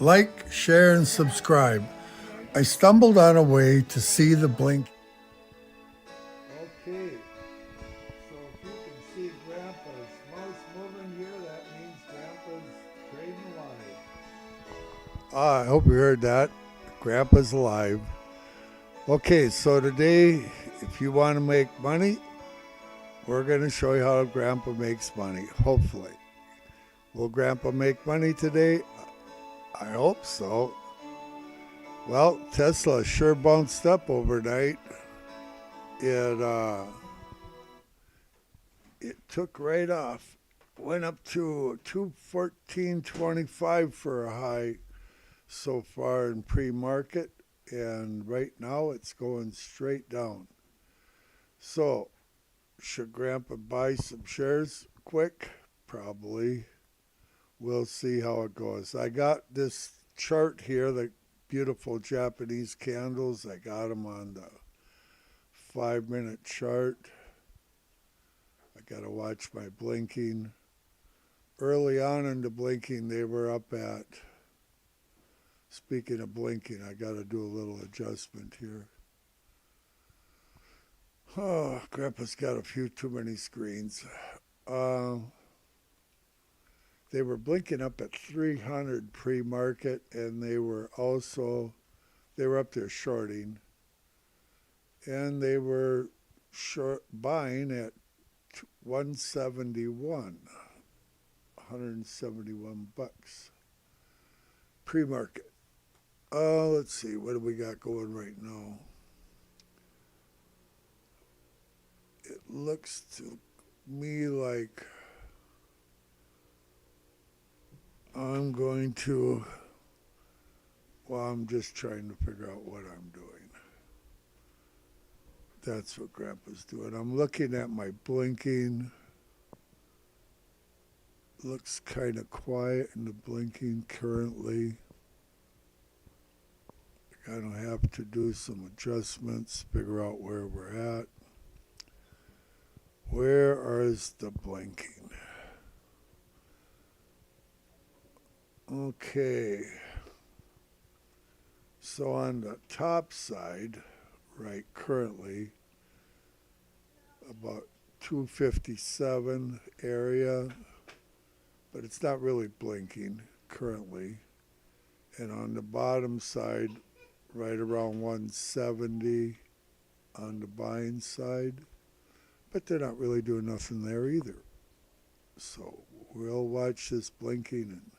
like, share, and subscribe. I stumbled on a way to see the blink. Okay, so if you can see Grandpa's mouse moving here, that means Grandpa's trading live. I hope you heard that. Grandpa's alive. Okay, so today, if you want to make money, we're going to show you how Grandpa makes money, hopefully. Will Grandpa make money today? I hope so. Well, Tesla sure bounced up overnight. It took right off. Went up to 214.25 for a high so far in pre-market. And right now it's going straight down. So, should Grandpa buy some shares quick? Probably. We'll see how it goes. I got this chart here, the beautiful Japanese candles. I got them on the 5-minute chart. I got to watch my blinking. Early on in the blinking, they were up at, speaking of blinking, I got to do a little adjustment here. Oh, Grandpa's got a few too many screens. They were blinking up at 300 pre-market, and they were up there shorting. And they were buying at 171 bucks pre-market. Let's see, what do we got going right now? It looks to me like I'm just trying to figure out what I'm doing. That's what Grandpa's doing. I'm looking at my blinking. Looks kind of quiet in the blinking currently. I don't have to do some adjustments, figure out where we're at. Where is the blinking? Okay. So on the top side, right, currently, about 257 area, but it's not really blinking currently. And on the bottom side, right around 170 on the buying side, but they're not really doing nothing there either. So we'll watch this blinking, and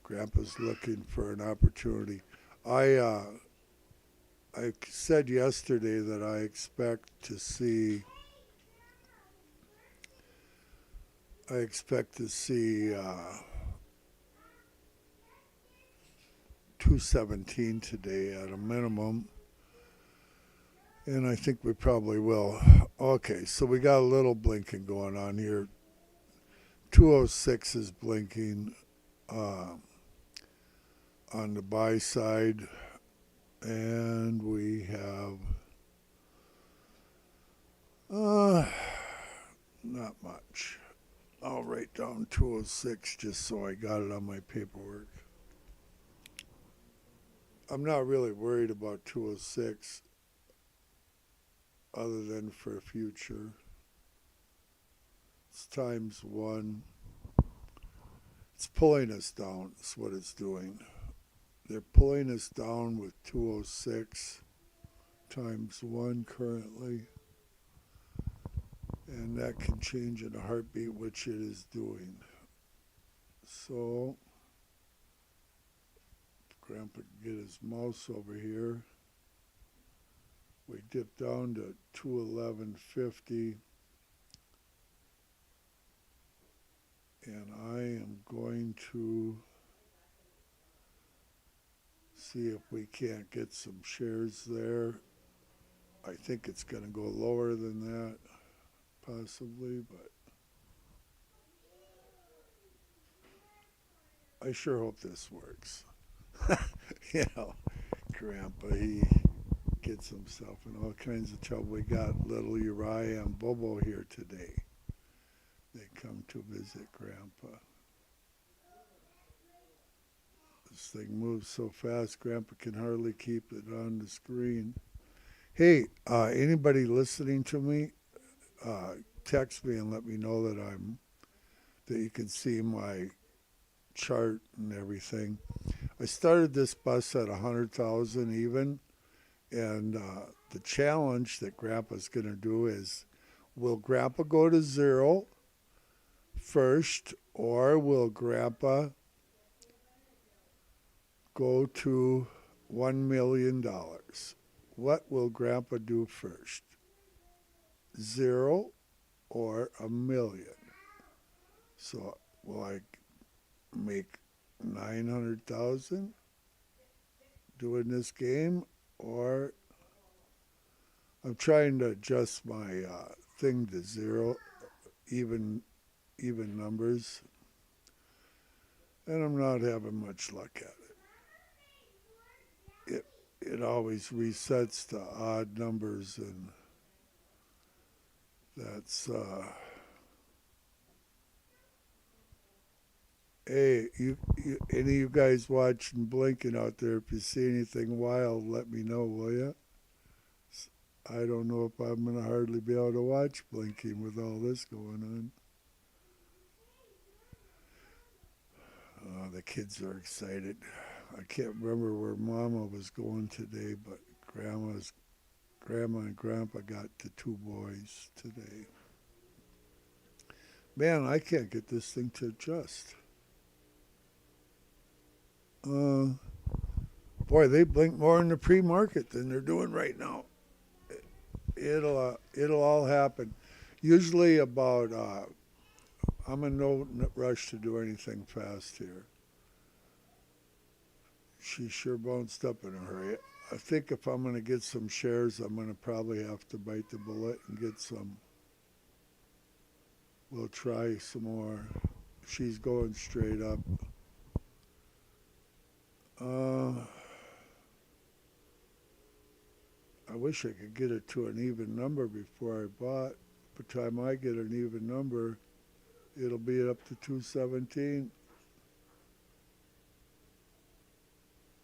Grandpa's looking for an opportunity. I said yesterday that I expect to see 217 today at a minimum, and I think we probably will. Okay, so we got a little blinking going on here. 206 is blinking on the buy side, and we have not much. I'll write down 206 just so I got it on my paperwork. I'm not really worried about 206 other than for future. It's ×1. It's pulling us down. That's what it's doing. They're pulling us down with 206 ×1 currently. And that can change in a heartbeat, which it is doing. So, Grandpa can get his mouse over here. We dip down to 211.50. And I am going to see if we can't get some shares there. I think it's going to go lower than that, possibly, but I sure hope this works. Grandpa, he gets himself in all kinds of trouble. We got little Uriah and Bobo here today. They come to visit Grandpa. This thing moves so fast, Grandpa can hardly keep it on the screen. Hey, anybody listening to me, text me and let me know that you can see my chart and everything. I started this bus at 100,000 even, and the challenge that Grandpa's going to do is, will Grandpa go to zero first, or will Grandpa go to $1 million? What will Grandpa do first? Zero or a million? So will I make 900,000 doing this game, or I'm trying to adjust my thing to zero, even numbers, and I'm not having much luck at it. It always resets to odd numbers, and that's hey, any of you guys watching Blinking out there, if you see anything wild, let me know, will you? I don't know if I'm going to hardly be able to watch Blinking with all this going on. The kids are excited. I can't remember where Mama was going today, but Grandma and Grandpa got the two boys today. Man, I can't get this thing to adjust. Boy, they blink more in the pre-market than they're doing right now. It'll all happen. Usually about, I'm in no rush to do anything fast here. She sure bounced up in a hurry. I think if I'm going to get some shares, I'm going to probably have to bite the bullet and get some. We'll try some more. She's going straight up. I wish I could get it to an even number before I bought. By the time I get an even number, it'll be up to 217.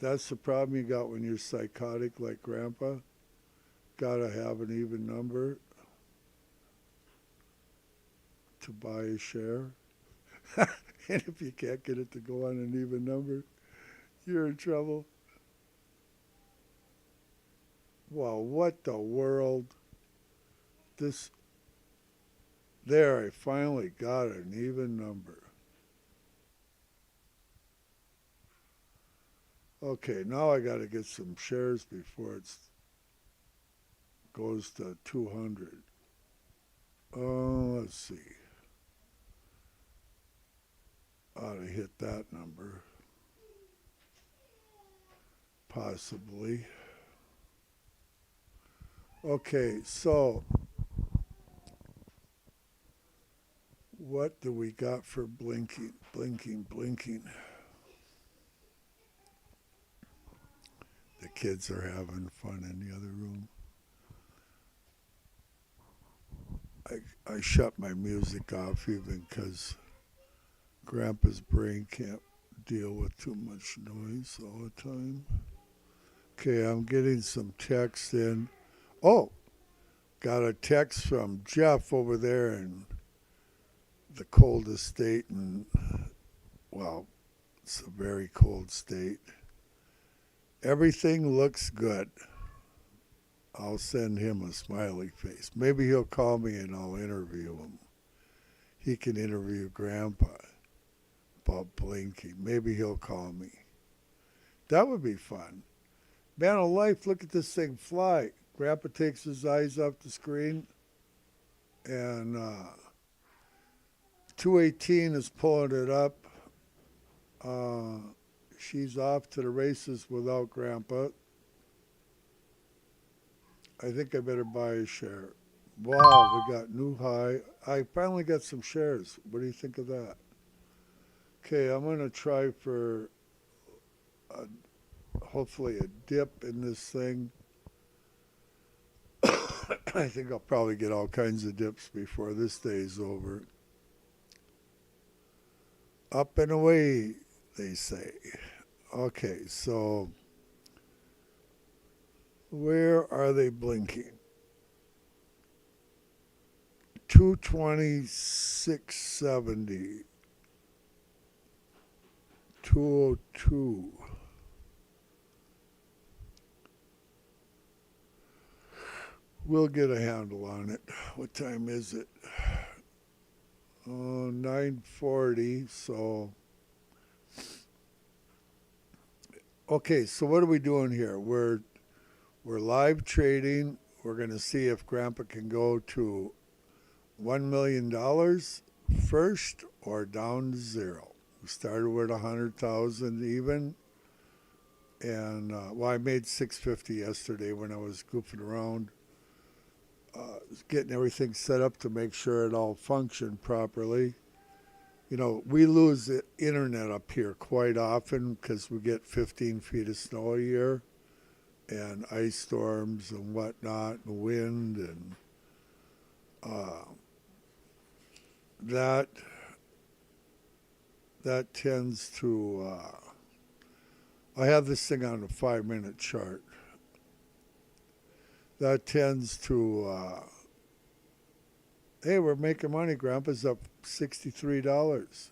That's the problem you got when you're psychotic like Grandpa. Gotta have an even number to buy a share. And if you can't get it to go on an even number, you're in trouble. Well, what the world? There, I finally got an even number. Okay, now I got to get some shares before it goes to 200. Let's see. Ought to hit that number. Possibly. Okay, so what do we got for blinking? Blinking. The kids are having fun in the other room. I shut my music off even because Grandpa's brain can't deal with too much noise all the time. Okay, I'm getting some text in. Oh, got a text from Jeff over there in the coldest state, and well, it's a very cold state. Everything looks good. I'll send him a smiley face. Maybe he'll call me and I'll interview him. He can interview Grandpa about blinking. Maybe he'll call me. That would be fun. Man of life, look at this thing fly. Grandpa takes his eyes off the screen, and 218 is pulling it up. She's off to the races without Grandpa. I think I better buy a share. Wow, we got new high. I finally got some shares. What do you think of that? Okay, I'm going to try for hopefully a dip in this thing. I think I'll probably get all kinds of dips before this day's over. Up and away, they say. Okay, so where are they blinking? 226.70, 202. We'll get a handle on it. What time is it? Oh, 9:40. So, okay. So what are we doing here? We're live trading. We're going to see if Grandpa can go to $1 million first or down to zero. We started with 100,000 even, and well, I made 650 yesterday when I was goofing around, getting everything set up to make sure it all functioned properly. You know, we lose the internet up here quite often because we get 15 feet of snow a year and ice storms and whatnot, and wind, and uh, that that tends to. I have this thing on a 5-minute chart. That tends to. Hey, we're making money. Grandpa's up $63.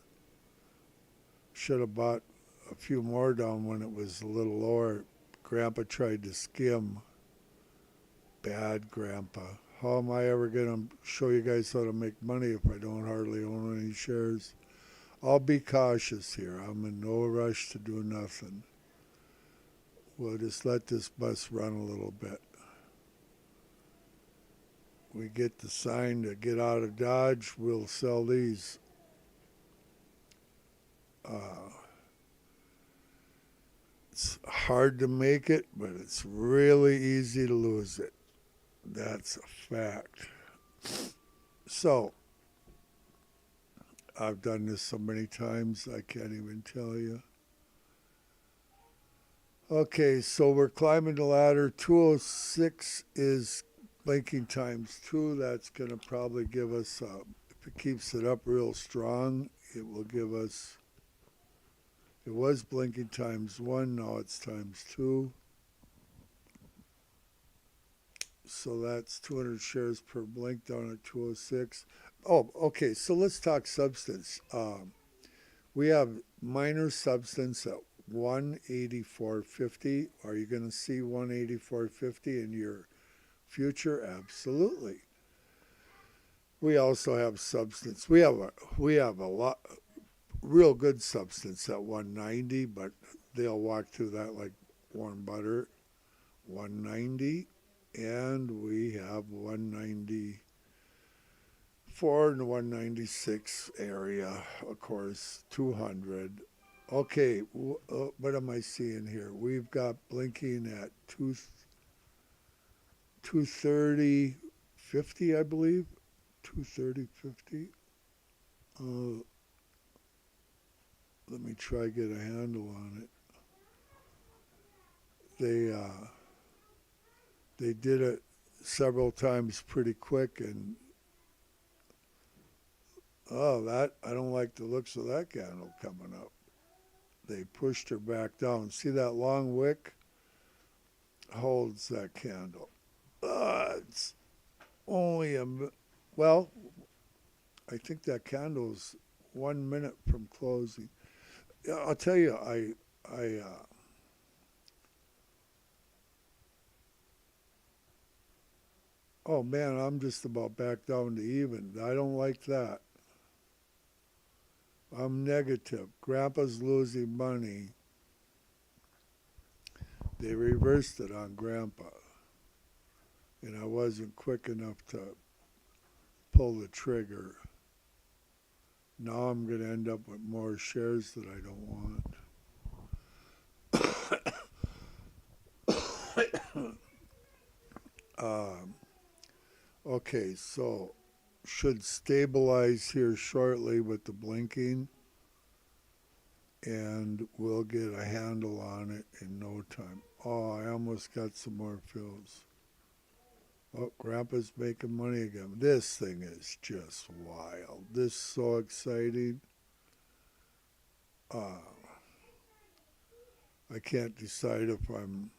Should have bought a few more down when it was a little lower. Grandpa tried to skim. Bad Grandpa. How am I ever going to show you guys how to make money if I don't hardly own any shares? I'll be cautious here. I'm in no rush to do nothing. We'll just let this bus run a little bit. We get the sign to get out of Dodge, we'll sell these. It's hard to make it, but it's really easy to lose it. That's a fact. So, I've done this so many times, I can't even tell you. Okay, so we're climbing the ladder. 206 is blinking times 2. That's going to probably give us, if it keeps it up real strong, it will give us, it was blinking times 1, now it's times 2. So that's 200 shares per blink down at 206. Oh, okay, so let's talk substance. We have minor substance at 184.50. Are you going to see 184.50 in your future? Absolutely. We also have substance. We have a lot real good substance at 190, but they'll walk through that like warm butter. 190, and we have 194 and 196 area, of course, 200. Okay, what am I seeing here? We've got blinking at 230.50, I believe. 230.50. Let me try to get a handle on it. They did it several times pretty quick, and that I don't like the looks of that candle coming up. They pushed her back down. See that long wick holds that candle. It's only well, I think that candle's 1 minute from closing. Yeah, I'll tell you, oh man, I'm just about back down to even. I don't like that. I'm negative. Grandpa's losing money. They reversed it on Grandpa, and I wasn't quick enough to pull the trigger. Now I'm going to end up with more shares that I don't want. Okay, so should stabilize here shortly with the blinking, and we'll get a handle on it in no time. Oh, I almost got some more fills. Oh, Grandpa's making money again. This thing is just wild. This is so exciting. Uh, I can't decide if I'm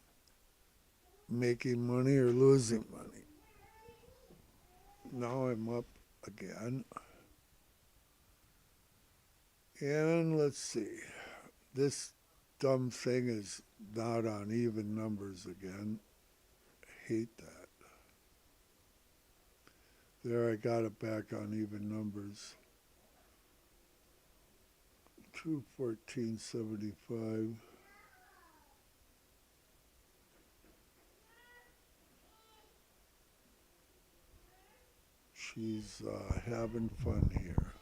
making money or losing money. Now I'm up again. And let's see. This dumb thing is not on even numbers again. Hate that. There, I got it back on even numbers. 214.75. She's having fun here.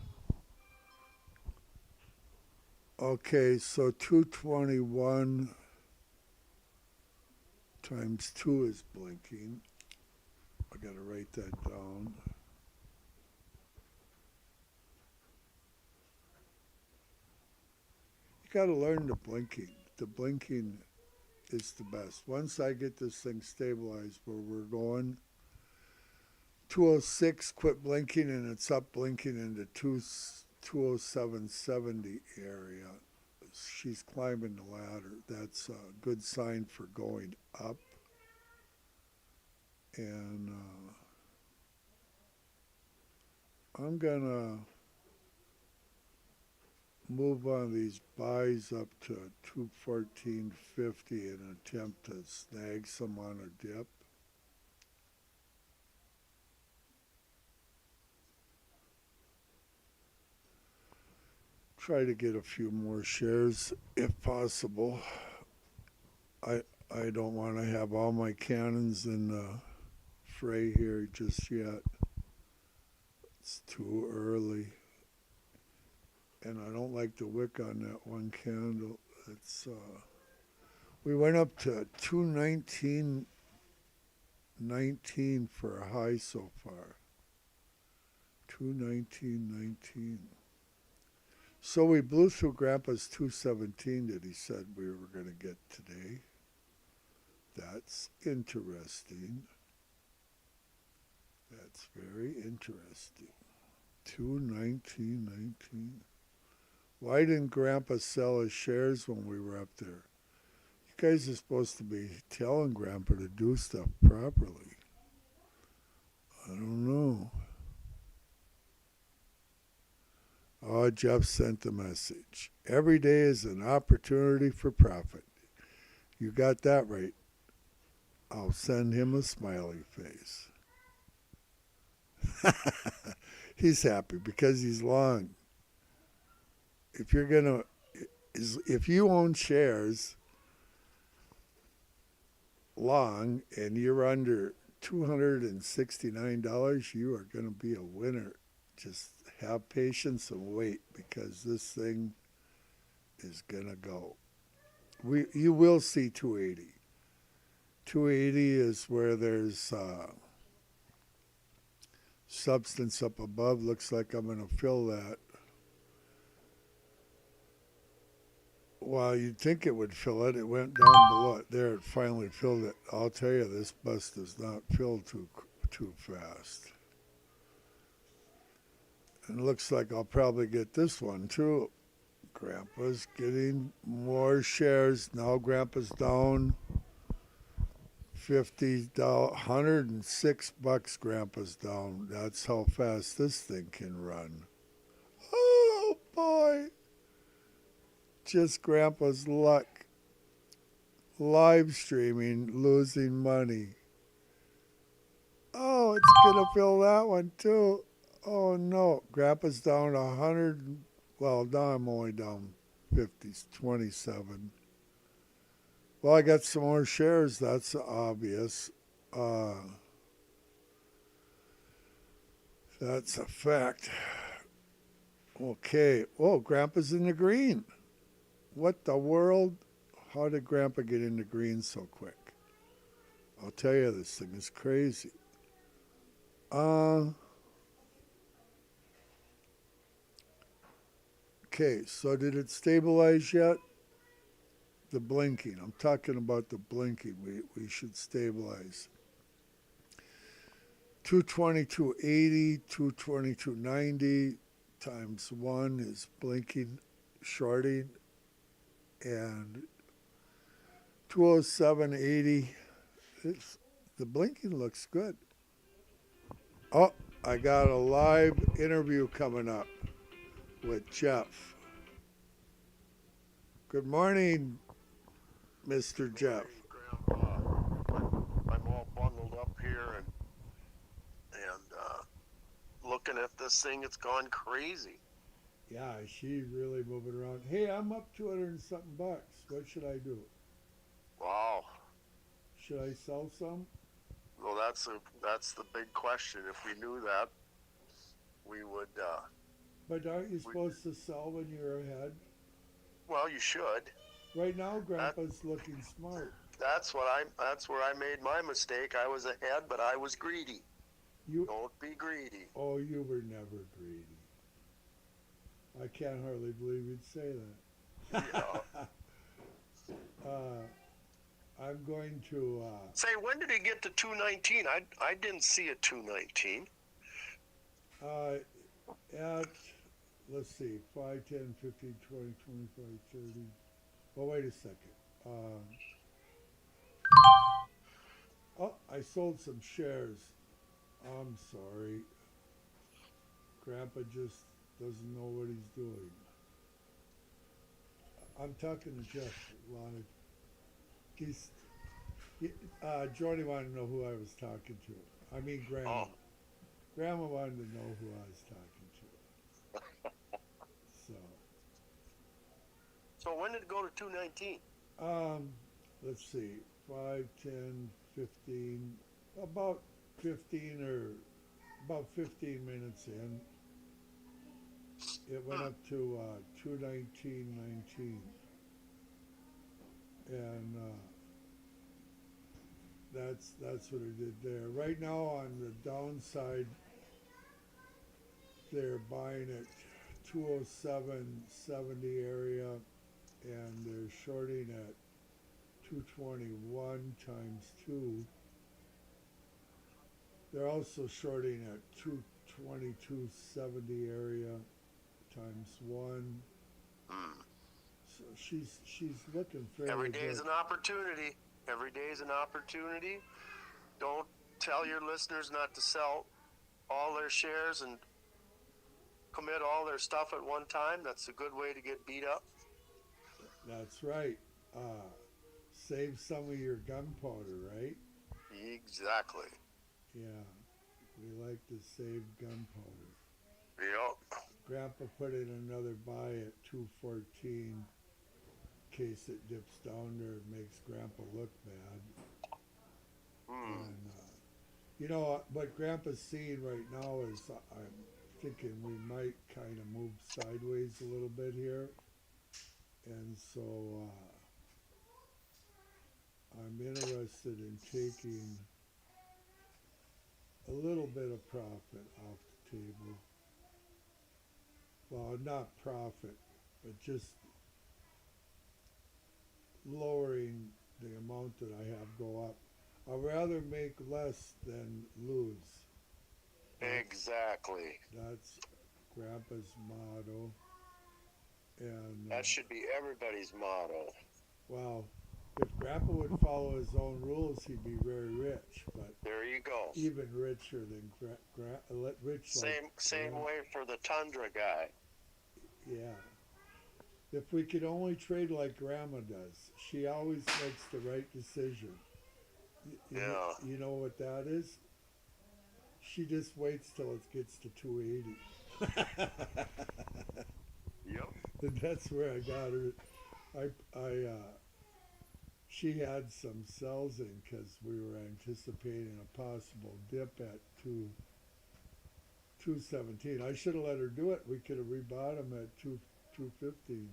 Okay, so 221 times 2 is blinking. I got to write that down. You got to learn the blinking. The blinking is the best. Once I get this thing stabilized where we're going, 206 quit blinking and it's up blinking into 207.70 area. She's climbing the ladder. That's a good sign for going up. And I'm going to move on these buys up to 214.50 and attempt to snag some on a dip. Try to get a few more shares if possible. I don't want to have all my cannons in the fray here just yet. It's too early. And I don't like the wick on that one candle. It's we went up to 219.19 for a high so far. 219.19. So we blew through Grandpa's 217 that he said we were going to get today. That's interesting. That's very interesting. 219.19. Why didn't Grandpa sell his shares when we were up there? You guys are supposed to be telling Grandpa to do stuff properly. I don't know. Oh, Jeff sent the message. Every day is an opportunity for profit. You got that right. I'll send him a smiley face. He's happy because he's long. If you own shares long and you're under $269, you are going to be a winner. Just have patience and wait because this thing is going to go. You will see 280. 280 is where there's substance up above. Looks like I'm going to fill that. Well, you'd think it would fill it. It went down below it. There, it finally filled it. I'll tell you, this bus does not fill too fast. And it looks like I'll probably get this one, too. Grandpa's getting more shares. Now Grandpa's down $50, $106 Grandpa's down. That's how fast this thing can run. Oh, boy. Just Grandpa's luck. Live streaming, losing money. Oh, it's going to fill that one too. Oh, no. Grandpa's down 100. Well, now I'm only down 50, 27. Well, I got some more shares. That's obvious. That's a fact. Okay. Oh, Grandpa's in the green. What the world? How did Grandpa get into green so quick? I'll tell you, this thing is crazy. Okay, so did it stabilize yet? The blinking. I'm talking about the blinking. We should stabilize. 222.80, 222.90 times 1 is blinking, shorting, and 207.80. It's the blinking looks good. Oh, I got a live interview coming up with Jeff. Good morning, Mr. Good Jeff. morning, Grandpa. I'm all bundled up here and looking at this thing. It's gone crazy. Yeah, she's really moving around. Hey, I'm up 200 and something bucks. What should I do? Wow. Should I sell some? Well, that's the big question. If we knew that, we would. But aren't you We, supposed to sell when you're ahead? well, you should. Right now, That Grandpa's looking smart. that's where I made my mistake. I was ahead, but I was greedy. You, Don't be greedy. oh, you were never greedy. I can't hardly believe you'd say Yeah. that. uh, I'm going to. Say, when did it get to 219? I didn't see a 219. At, let's see, 5, 10, 15, 20, 25, 30. Oh, wait a second. Oh, I sold some shares. I'm sorry. Grandpa just doesn't know what he's doing. I'm talking to Jeff. He's, Jordy wanted to know who I was talking to. I mean, Grandma. Oh, Grandma wanted to know who I was talking to. so when did it go to 219? Let's see, 5, 10, 15, about 15 or about 15 minutes in, it went up to 219.19, and that's what it did there. Right now on the downside, they're buying at 207.70 area, and they're shorting at 221 times 2. They're also shorting at 222.70 area times 1. Hmm. So she's looking Every fairly day is good. an opportunity. Every day is an opportunity. Don't tell your listeners not to sell all their shares and commit all their stuff at one time. That's a good way to get beat up. That's right. Save some of your gunpowder, right? Exactly. Yeah, we like to save gunpowder. Yep. Grandpa put in another buy at 214 in case it dips down there and makes Grandpa look bad. Hmm. And what Grandpa's seeing right now is I'm thinking we might kind of move sideways a little bit here, and so I'm interested in taking a little bit of profit off the table. Well, not profit, but just lowering the amount that I have go up. I'd rather make less than lose. Exactly. That's Grandpa's motto. And, That should be everybody's motto. well, if Grandpa would follow his own rules, he'd be very rich, but There you go. even richer than rich like Same Grandpa. way for the Tundra guy. Yeah. If we could only trade like Grandma does, she always makes the right decision. Yeah. You know what that is? She just waits till it gets to 280. Yep. And that's where I got her. She had some sells in because we were anticipating a possible dip at 217. I should have let her do it. We could have rebought them at 215.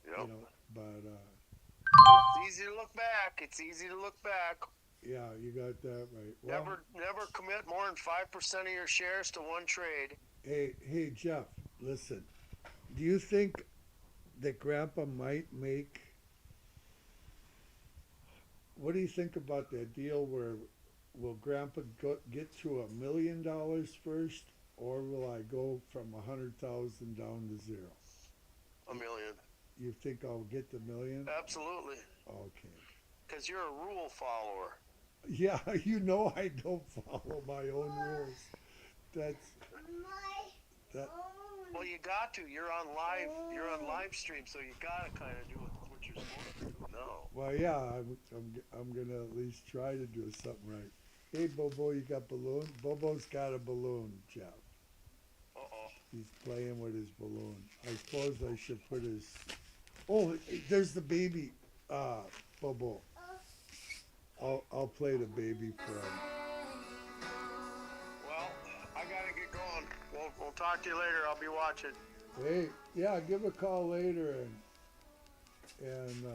Yep. But It's easy to look back. It's easy to look back. yeah, you got that right. Well, Never commit more than 5% of your shares to one trade. hey, Jeff, listen. Do you think that Grandpa might make? What do you think about that deal where will Grandpa get to $1 million first, or will I go from 100,000 down to 0? A million. You think I'll get the million? Absolutely. Okay. because you're a rule follower. Yeah, you know I don't follow my own rules. That's that. Well, you got to. You're on live. You're on live stream, so you gotta kind of do what you're supposed to do. No. Well, yeah, I'm gonna at least try to do something right. Hey, Bobo, you got balloon? Bobo's got a balloon, Jeff. Uh-oh. He's playing with his balloon. I suppose I should put his. Oh, there's the baby, Bobo. I'll play the baby for him. Well, I gotta get going. We'll talk to you later. I'll be watching. Hey, yeah, give a call later and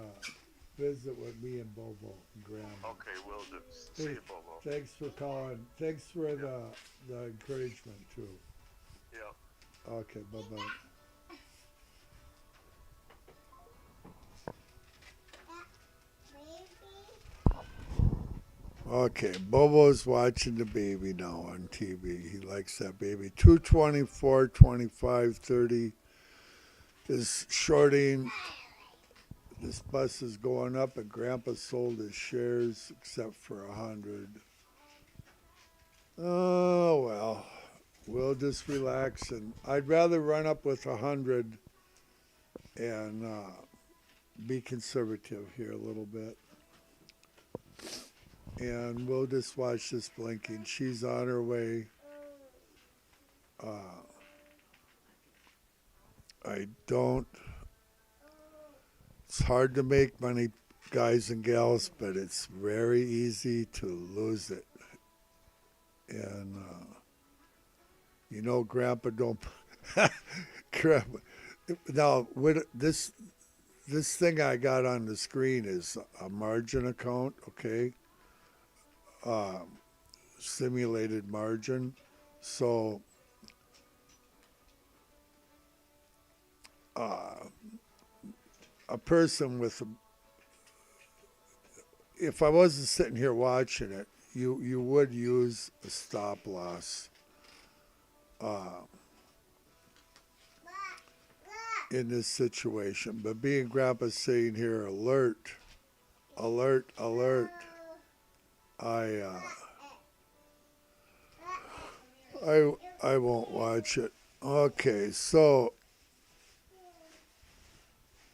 visit with me and Bobo and Grandma. Okay, will do. See Hey, you, Bobo. thanks for calling. Thanks for the encouragement too. Yeah. Okay, bye-bye. Okay, Bobo's watching the baby now on TV. He likes that baby. 224, 25, 30 is shorting. This bus is going up, and Grandpa sold his shares except for 100. Oh, well, we'll just relax. And I'd rather run up with 100 and be conservative here a little bit. And we'll just watch this blinking. She's on her way. It's hard to make money, guys and gals, but it's very easy to lose it. And, Grandpa don't, Grandpa, now, this thing I got on the screen is a margin account, okay? Simulated margin. So a person with if I wasn't sitting here watching it, you would use a stop loss in this situation. But being Grandpa's saying here, alert, alert, alert, I won't watch it. Okay, so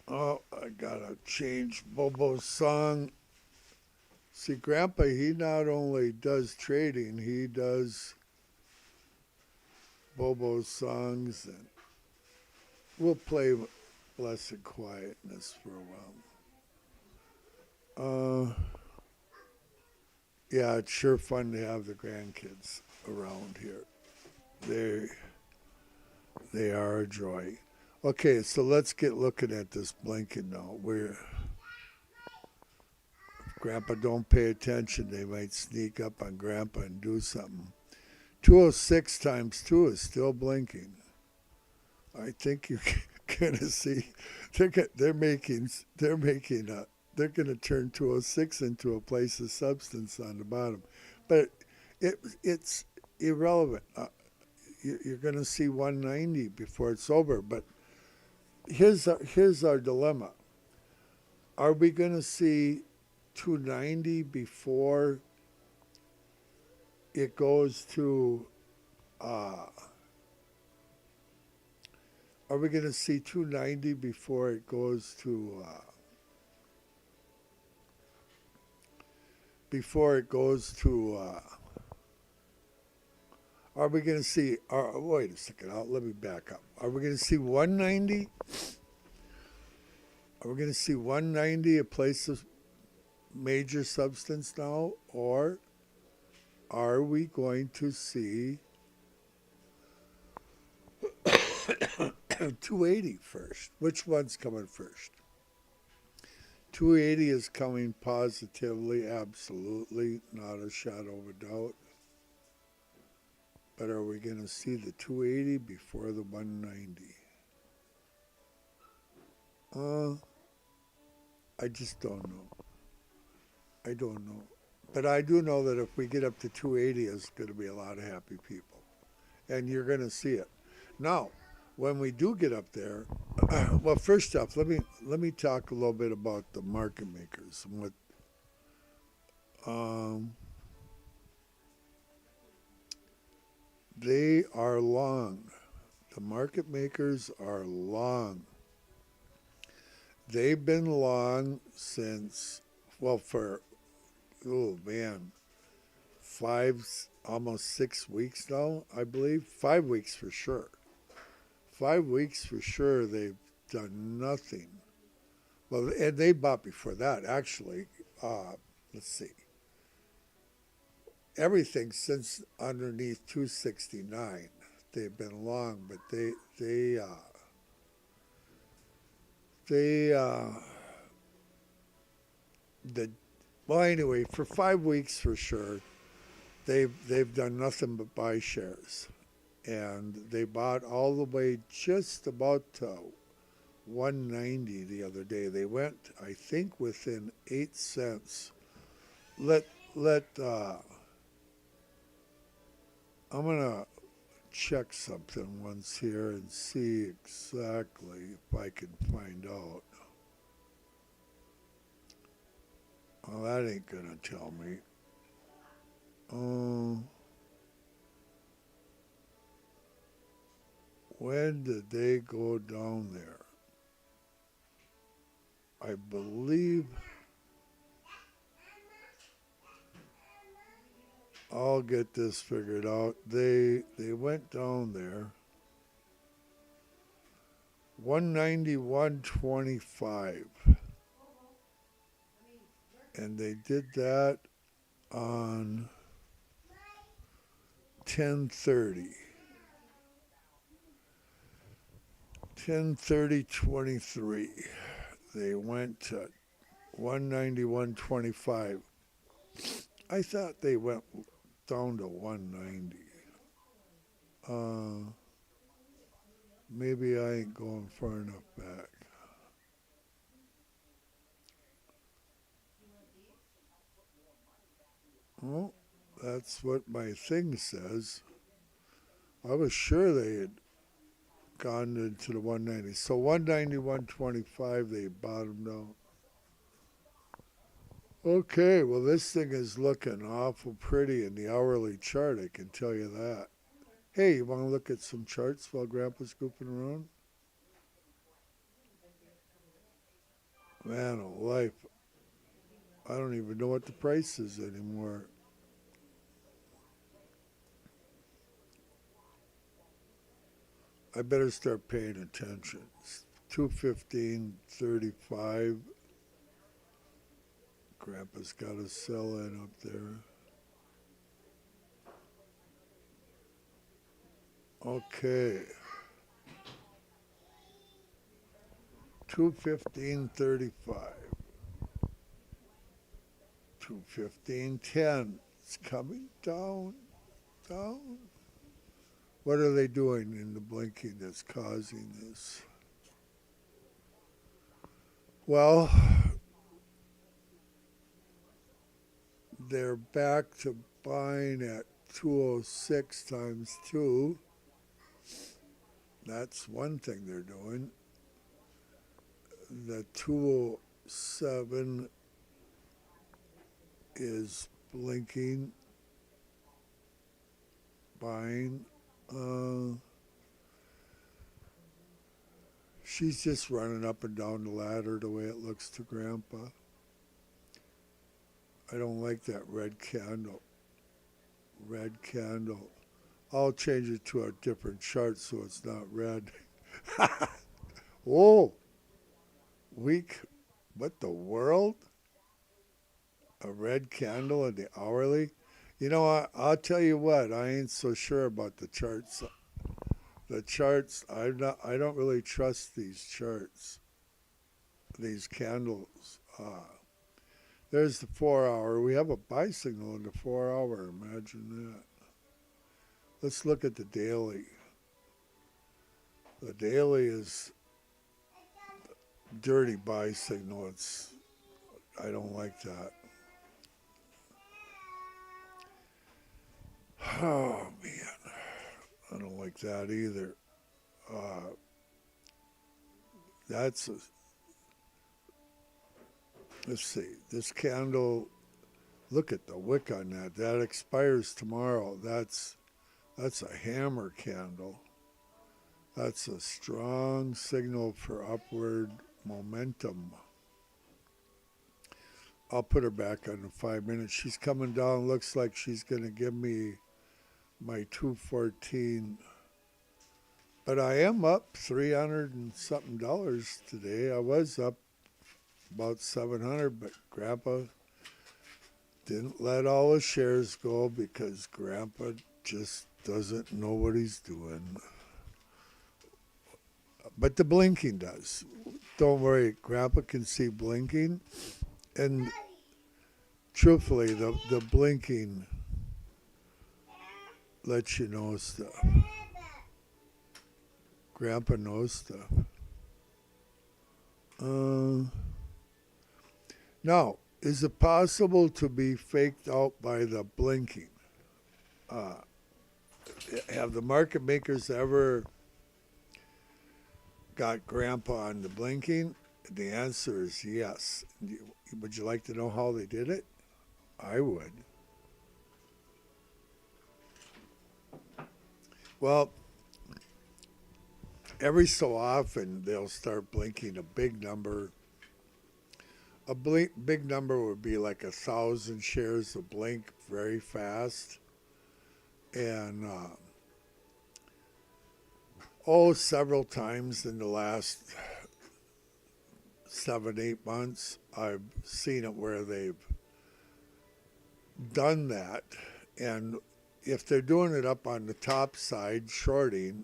I gotta change Bobo's song. See, Grandpa, he not only does trading, he does Bobo's songs, and we'll play Blessed Quietness for a while. Yeah, it's sure fun to have the grandkids around here. They are a joy. Okay, so let's get looking at this blinking now. If Grandpa don't pay attention, they might sneak up on Grandpa and do something. 206 times 2 is still blinking. I think you're gonna see they're gonna turn 206 into a place of substance on the bottom, but it's irrelevant. You're gonna see 190 before it's over. But here's our dilemma: are we gonna see 290 before it goes to? Are we going to see 290 before it goes to? Are we going to see? Wait a second. Let me back up. Are we going to see 190? Are we going to see 190, a place of major substance now, or are we going to see 280 first? Which one's coming first? 280 is coming positively, absolutely, not a shadow of a doubt. But are we going to see the 280 before the 190? I just don't know. I don't know. But I do know that if we get up to 280, it's going to be a lot of happy people. And you're going to see it. Now, when we do get up there, well, first off, let me talk a little bit about the market makers and Um, they are long. The market makers are long. They've been long since, well, for, oh man, almost 6 weeks now, I believe. 5 weeks for sure. 5 weeks for sure they've done nothing. Well, and they bought before that, actually. Let's see. Everything since underneath 269, they've been long, but they the well anyway for 5 weeks for sure they've done nothing but buy shares, and they bought all the way just about to 190 the other day. They went, I think, within 8 cents. Let let I'm gonna check something once here and see exactly if I can find out. Oh, that ain't gonna tell me. Um, when did they go down there? I believe I'll get this figured out. They went down there. 191.25, and they did that on 10:30. 10:30.23. They went to 191.25. I thought they went down to 190. Uh, maybe I ain't going far enough back. Well, that's what my thing says. I was sure they had gone into the 190. So 191.25, they bottomed out. Okay, well, this thing is looking awful pretty in the hourly chart, I can tell you that. Hey, you want to look at some charts while Grandpa's goofing around? Man, oh life, I don't even know what the price is anymore. I better start paying attention. It's 215.35. Grandpa's got a sell in up there. Okay. 215.35. 215.10. It's coming down, down. What are they doing in the blinking that's causing this? Well, they're back to buying at 206 times 2. That's one thing they're doing. The 207 is blinking, buying. She's just running up and down the ladder the way it looks to Grandpa. I don't like that red candle. Red candle. I'll change it to a different chart so it's not red. Whoa! Weak. What the world? A red candle in the hourly? You know what? I'll tell you what. I ain't so sure about the charts. The charts. I don't really trust these charts. These candles. There's the 4 hour. We have a buy signal in the 4 hour. Imagine that. Let's look at the daily. The daily is dirty buy signal. I don't like that. Oh man, I don't like that either. Uh, that's let's see. This candle Look at the wick on that. That expires tomorrow. That's a hammer candle. That's a strong signal for upward momentum. I'll put her back on the 5 minutes. She's coming down. Looks like she's going to give me my 214. But I am up 300 and something dollars today. I was up about 700, but Grandpa didn't let all his shares go because Grandpa just doesn't know what he's doing. But the blinking does. Don't worry, Grandpa can see blinking. And truthfully, the blinking lets you know stuff. Grandpa knows stuff. Now, is it possible to be faked out by the blinking? Have the market makers ever got Grandpa on the blinking? The answer is yes. Would you like to know how they did it? I would. Well, every so often they'll start blinking a big number. A big number would be like 1,000 shares of blink very fast. And several times in the last 7-8 months, I've seen it where they've done that. And if they're doing it up on the top side, shorting,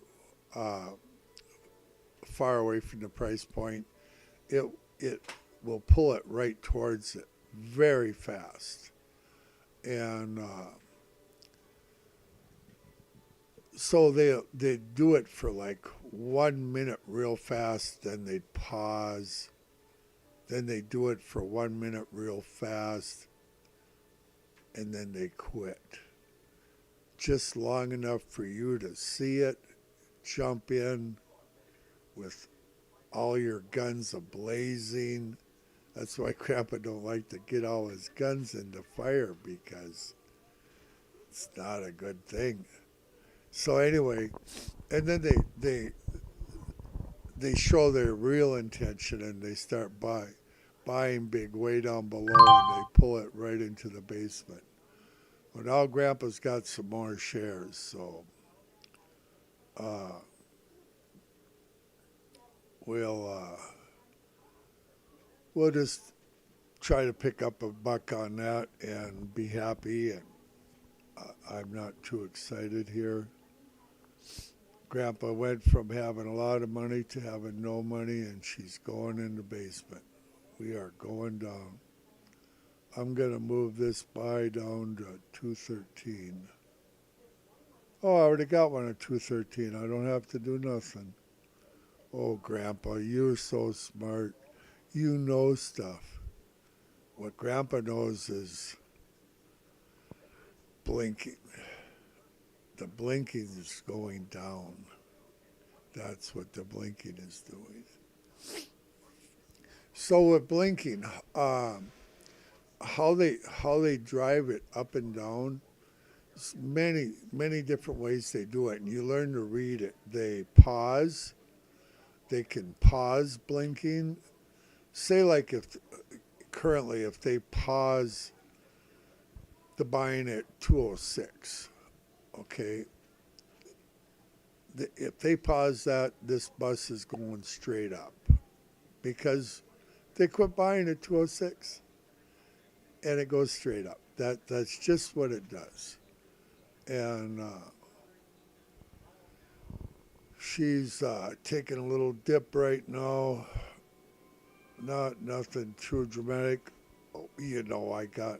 far away from the price point, it will pull it right towards it very fast. And so they do it for like 1 minute real fast, then they'd pause, then they do it for 1 minute real fast, and then they quit. Just long enough for you to see it, jump in with all your guns a-blazing. That's why Grandpa don't like to get all his guns into fire, because it's not a good thing. So anyway, and then they show their real intention, and they start buying big way down below, and they pull it right into the basement. Well, now Grandpa's got some more shares, so we'll just try to pick up a buck on that and be happy. And I'm not too excited here. Grandpa went from having a lot of money to having no money, and she's going in the basement. We are going down. I'm going to move this buy down to 213. Oh, I already got one at 213. I don't have to do nothing. Oh, Grandpa, you're so smart. You know stuff. What Grandpa knows is blinking. The blinking is going down. That's what the blinking is doing. So with blinking, how they drive it up and down, many different ways they do it, and you learn to read it. They pause. They can pause blinking. Say like if they pause the buying at 206, okay. If they pause that, this bus is going straight up because they quit buying at 206, and it goes straight up. That's just what it does. And she's taking a little dip right now. Nothing too dramatic. Oh, I got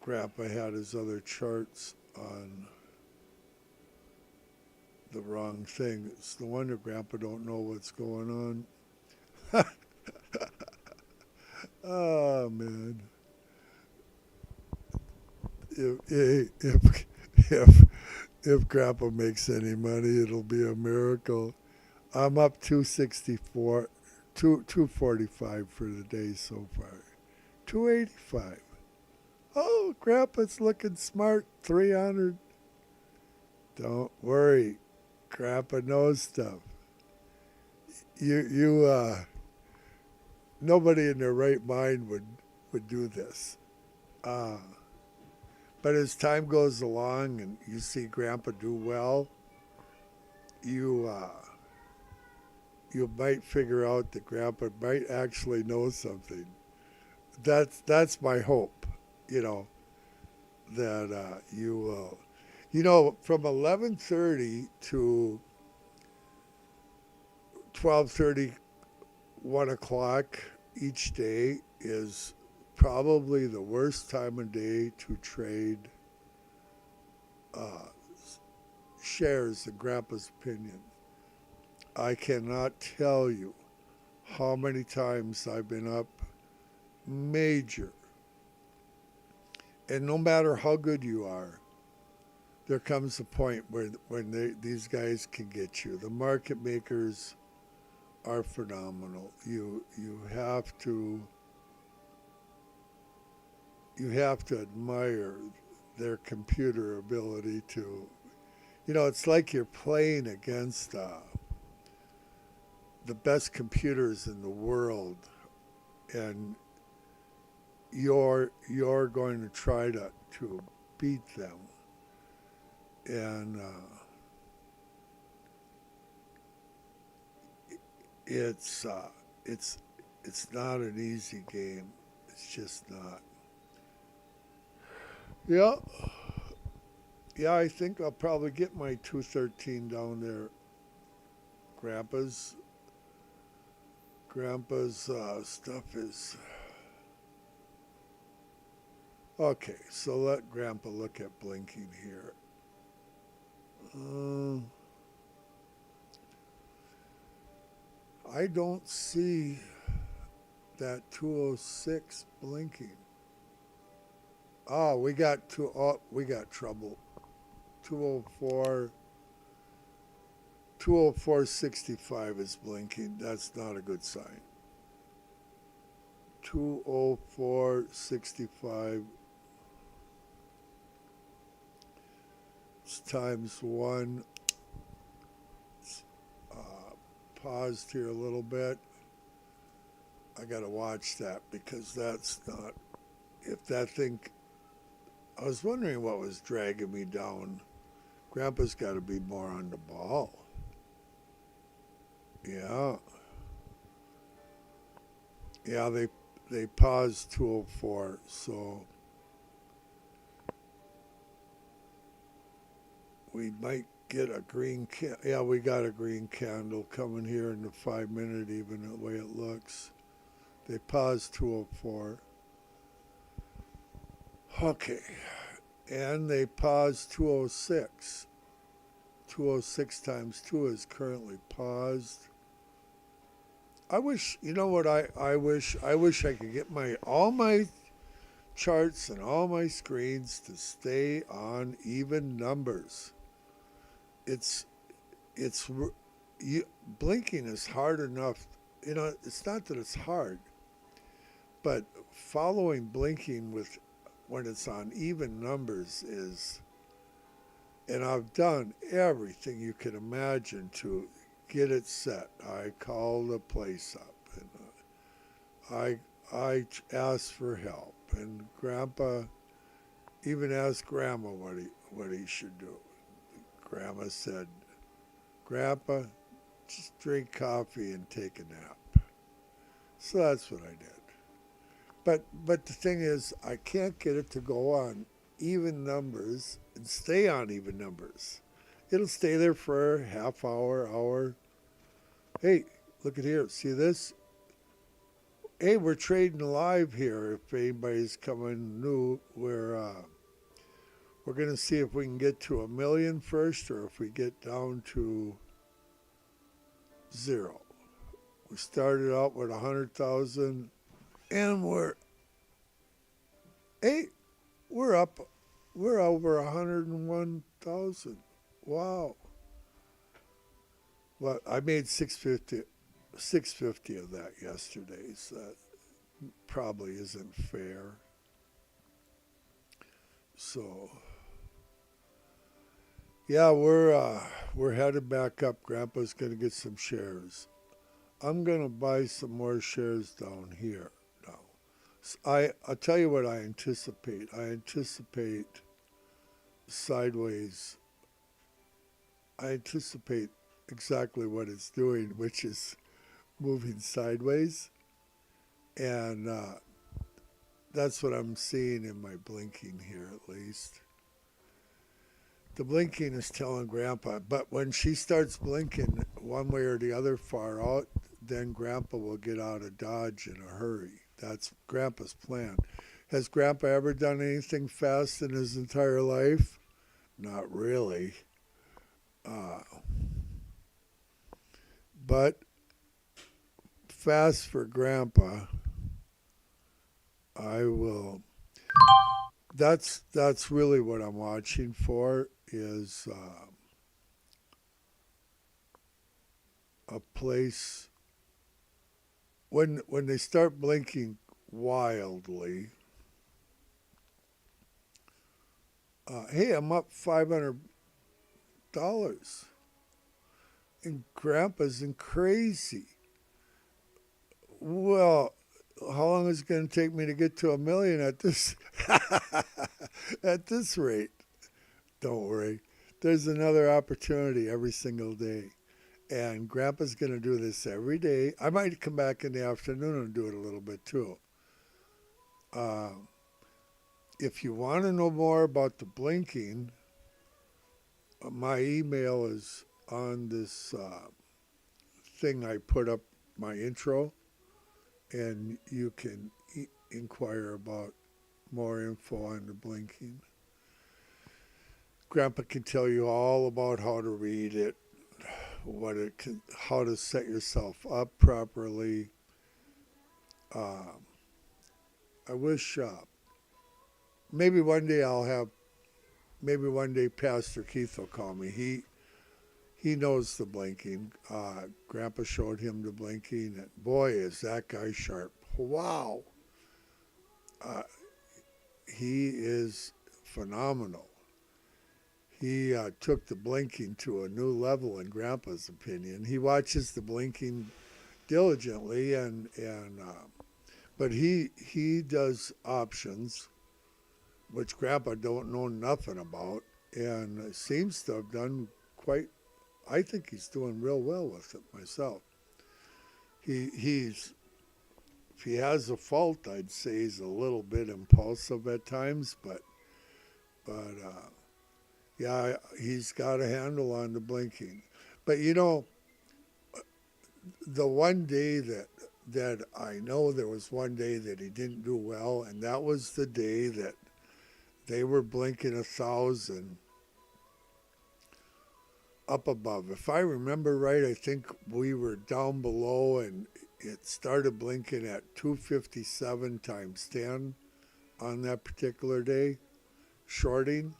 Grandpa had his other charts on the wrong thing. It's no wonder Grandpa don't know what's going on. Oh man. If Grandpa makes any money, it'll be a miracle. I'm up 264, 245 for the day so far. 285. Oh, Grandpa's looking smart. 300. Don't worry. Grandpa knows stuff. You, nobody in their right mind would do this. Uh, but as time goes along and you see Grandpa do well, you, you might figure out that Grandpa might actually know something. That's my hope, you know, that you will. You know, from 11:30 to 12:30, 1 o'clock each day is probably the worst time of day to trade uh, shares in Grandpa's opinion. I cannot tell you how many times I've been up major. And no matter how good you are, there comes a point where these guys can get you. The market makers are phenomenal. You have to admire their computer ability to. You know, it's like you're playing against the best computers in the world, and you're going to try to beat them. And it's it's not an easy game. It's just not. Yeah, yeah. I think I'll probably get my 213 down there. Grandpa's Grandpa's stuff is okay. So let Grandpa look at blinking here. Uh, I don't see that 206 blinking. Oh, we got trouble. 204 204.65 is blinking. That's not a good sign. 204.65 times 1. Paused here a little bit. I got to watch that because that's not. If that thing. I was wondering what was dragging me down. Grandpa's got to be more on the ball. Yeah. Yeah, they paused 204, so we might get a green yeah, we got a green candle coming here in the 5 minute even the way it looks. They paused 204. Okay. And they paused 206. 206 times 2 is currently paused. I wish, you know what I wish? I wish I could get all my charts and all my screens to stay on even numbers. It's blinking is hard enough. You know, it's not that it's hard, but following blinking with when it's on even numbers is, and I've done everything you can imagine to get it set. I called the place up and I asked for help, and Grandpa even asked Grandma what he should do. Grandma said, "Grandpa, just drink coffee and take a nap." So that's what I did. But the thing is, I can't get it to go on even numbers and stay on even numbers. It'll stay there for a half hour, hour. Hey, look at here. See this? Hey, we're trading live here. If anybody's coming new, we're going to see if we can get to 1 million first, or if we get down to 0. We started out with 100,000, and we're up. We're over 101,000. Wow. Well, I made 650 of that yesterday, so that probably isn't fair. So yeah, we're headed back up. Grandpa's gonna get some shares. I'm gonna buy some more shares down here now. I'll tell you what I anticipate. I anticipate sideways. I anticipate exactly what it's doing, which is moving sideways, and that's what I'm seeing in my blinking here, at least. The blinking is telling Grandpa, but when she starts blinking one way or the other far out, then Grandpa will get out of Dodge in a hurry. That's Grandpa's plan. Has Grandpa ever done anything fast in his entire life? Not really. Uh, but fast for Grandpa, I will. That's really what I'm watching for is a place when they start blinking wildly. Hey, I'm up $500, and Grandpa's in crazy. Well, how long is it going to take me to get to 1 million at this at this rate? Don't worry, there's another opportunity every single day. And Grandpa's going to do this every day. I might come back in the afternoon and do it a little bit too. Uh, if you want to know more about the blinking, my email is on this thing I put up, my intro, and you can inquire about more info on the blinking. Grandpa can tell you all about how to read it, what it can, how to set yourself up properly. Uh, I wish maybe one day maybe one day Pastor Keith will call me. He knows the blinking. Grandpa showed him the blinking, and boy, is that guy sharp! Wow, uh, he is phenomenal. He took the blinking to a new level in Grandpa's opinion. He watches the blinking diligently, and but he does options, which Grandpa don't know nothing about, and seems to have done quite. I think he's doing real well with it myself. He's if he has a fault, I'd say he's a little bit impulsive at times, but yeah, he's got a handle on the blinking. But you know, the one day that I know there was one day that he didn't do well, and that was the day that they were blinking 1,000 up above. If I remember right, I think we were down below, and it started blinking at 257 times 10 on that particular day, shorting,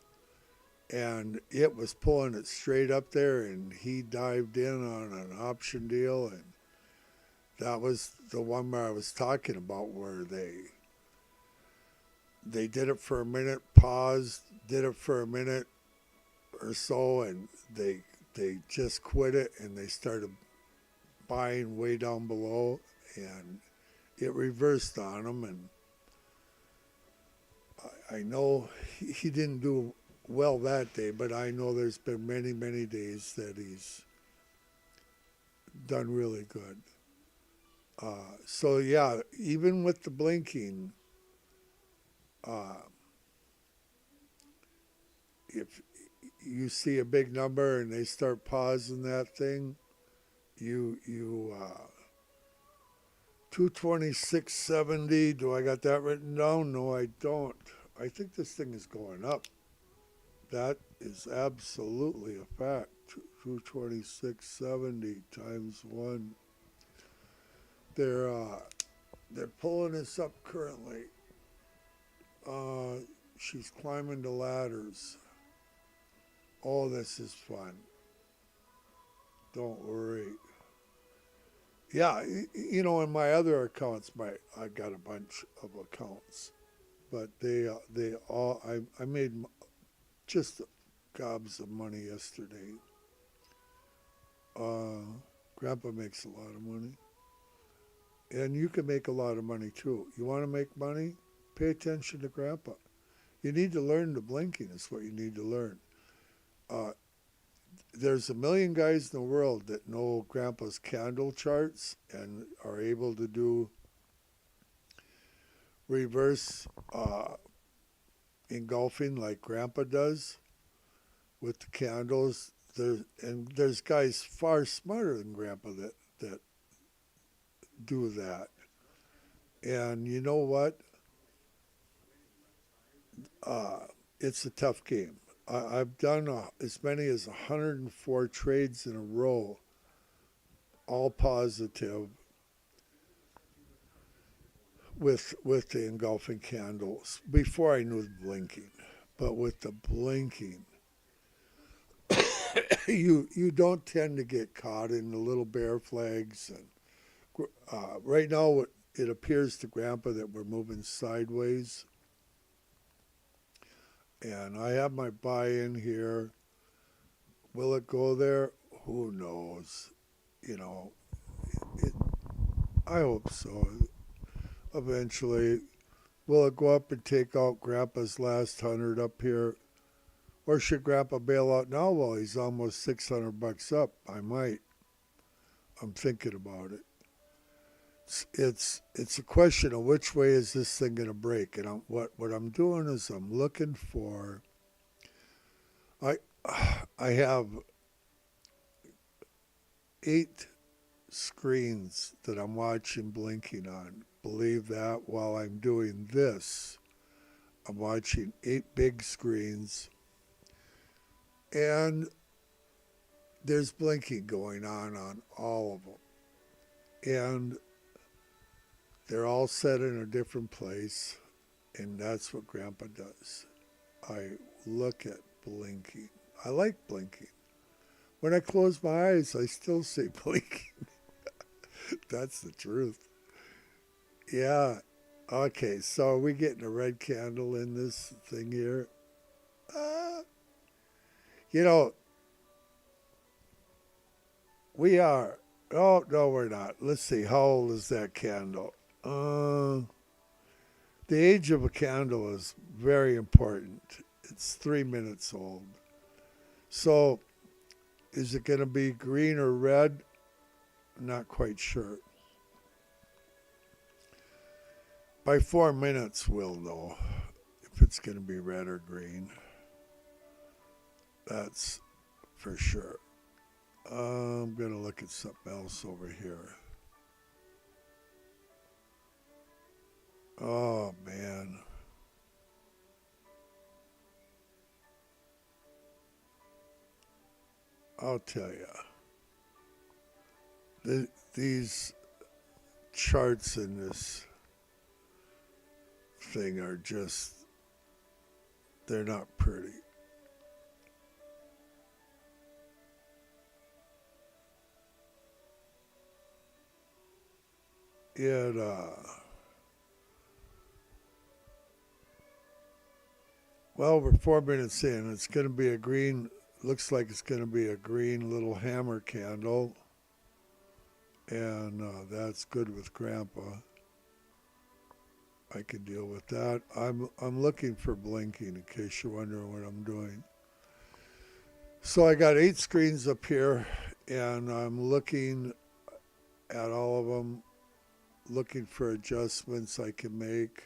and it was pulling it straight up there, and he dived in on an option deal, and that was the one where I was talking about where they did it for a minute, paused, did it for a minute or so, and they just quit it, and they started buying way down below, and it reversed on them, and I know he didn't do well that day, but I know there's been many days that he's done really good. So yeah, even with the blinking, uh, if you see a big number and they start pausing that thing, you 226.70. Do I got that written down? No, I don't. I think this thing is going up. That is absolutely a fact. 226.70 times 1. They're pulling us up currently. She's climbing the ladders. Oh, this is fun. Don't worry. Yeah, you know, in my other accounts, I got a bunch of accounts, but they all I made just gobs of money yesterday. Uh, Grandpa makes a lot of money, and you can make a lot of money too. You want to make money? Pay attention to Grandpa. You need to learn the blinking. Is what you need to learn. Uh, there's a million guys in the world that know Grandpa's candle charts and are able to do reverse engulfing like Grandpa does with the candles. There's guys far smarter than Grandpa that do that. And you know what? Uh, it's a tough game. I've done as many as 104 trades in a row, all positive, with the engulfing candles before I knew the blinking. But with the blinking, you don't tend to get caught in the little bear flags. And right now, it appears to Grandpa that we're moving sideways. And I have my buy-in here. Will it go there? Who knows? You know, it, I hope so. Eventually, will it go up and take out Grandpa's last 100 up here? Or should Grandpa bail out now while he's almost 600 bucks up? I might. I'm thinking about it. It's a question of which way is this thing going to break. And what I'm doing is I'm looking for. I have 8 screens that I'm watching blinking on. Believe that while I'm doing this, I'm watching 8 big screens, and there's blinking going on all of them. And they're all set in a different place, and that's what Grandpa does. I look at blinking. I like blinking. When I close my eyes, I still see blinking. That's the truth. Yeah. Okay, so are we getting a red candle in this thing here? You know, we are. Oh, no, we're not. Let's see. How old is that candle? The age of a candle is very important. It's 3 minutes old. So, is it going to be green or red? Not quite sure. By 4 minutes, we'll know if it's going to be red or green. That's for sure. I'm going to look at something else over here. Oh, man. I'll tell you. These charts in this thing are just, they're not pretty. It, well, we're 4 minutes in. It's going to be a green, looks like it's going to be a green little hammer candle. And that's good with Grandpa. I can deal with that. I'm looking for blinking in case you're wondering what I'm doing. So I got 8 screens up here, and I'm looking at all of them, looking for adjustments I can make.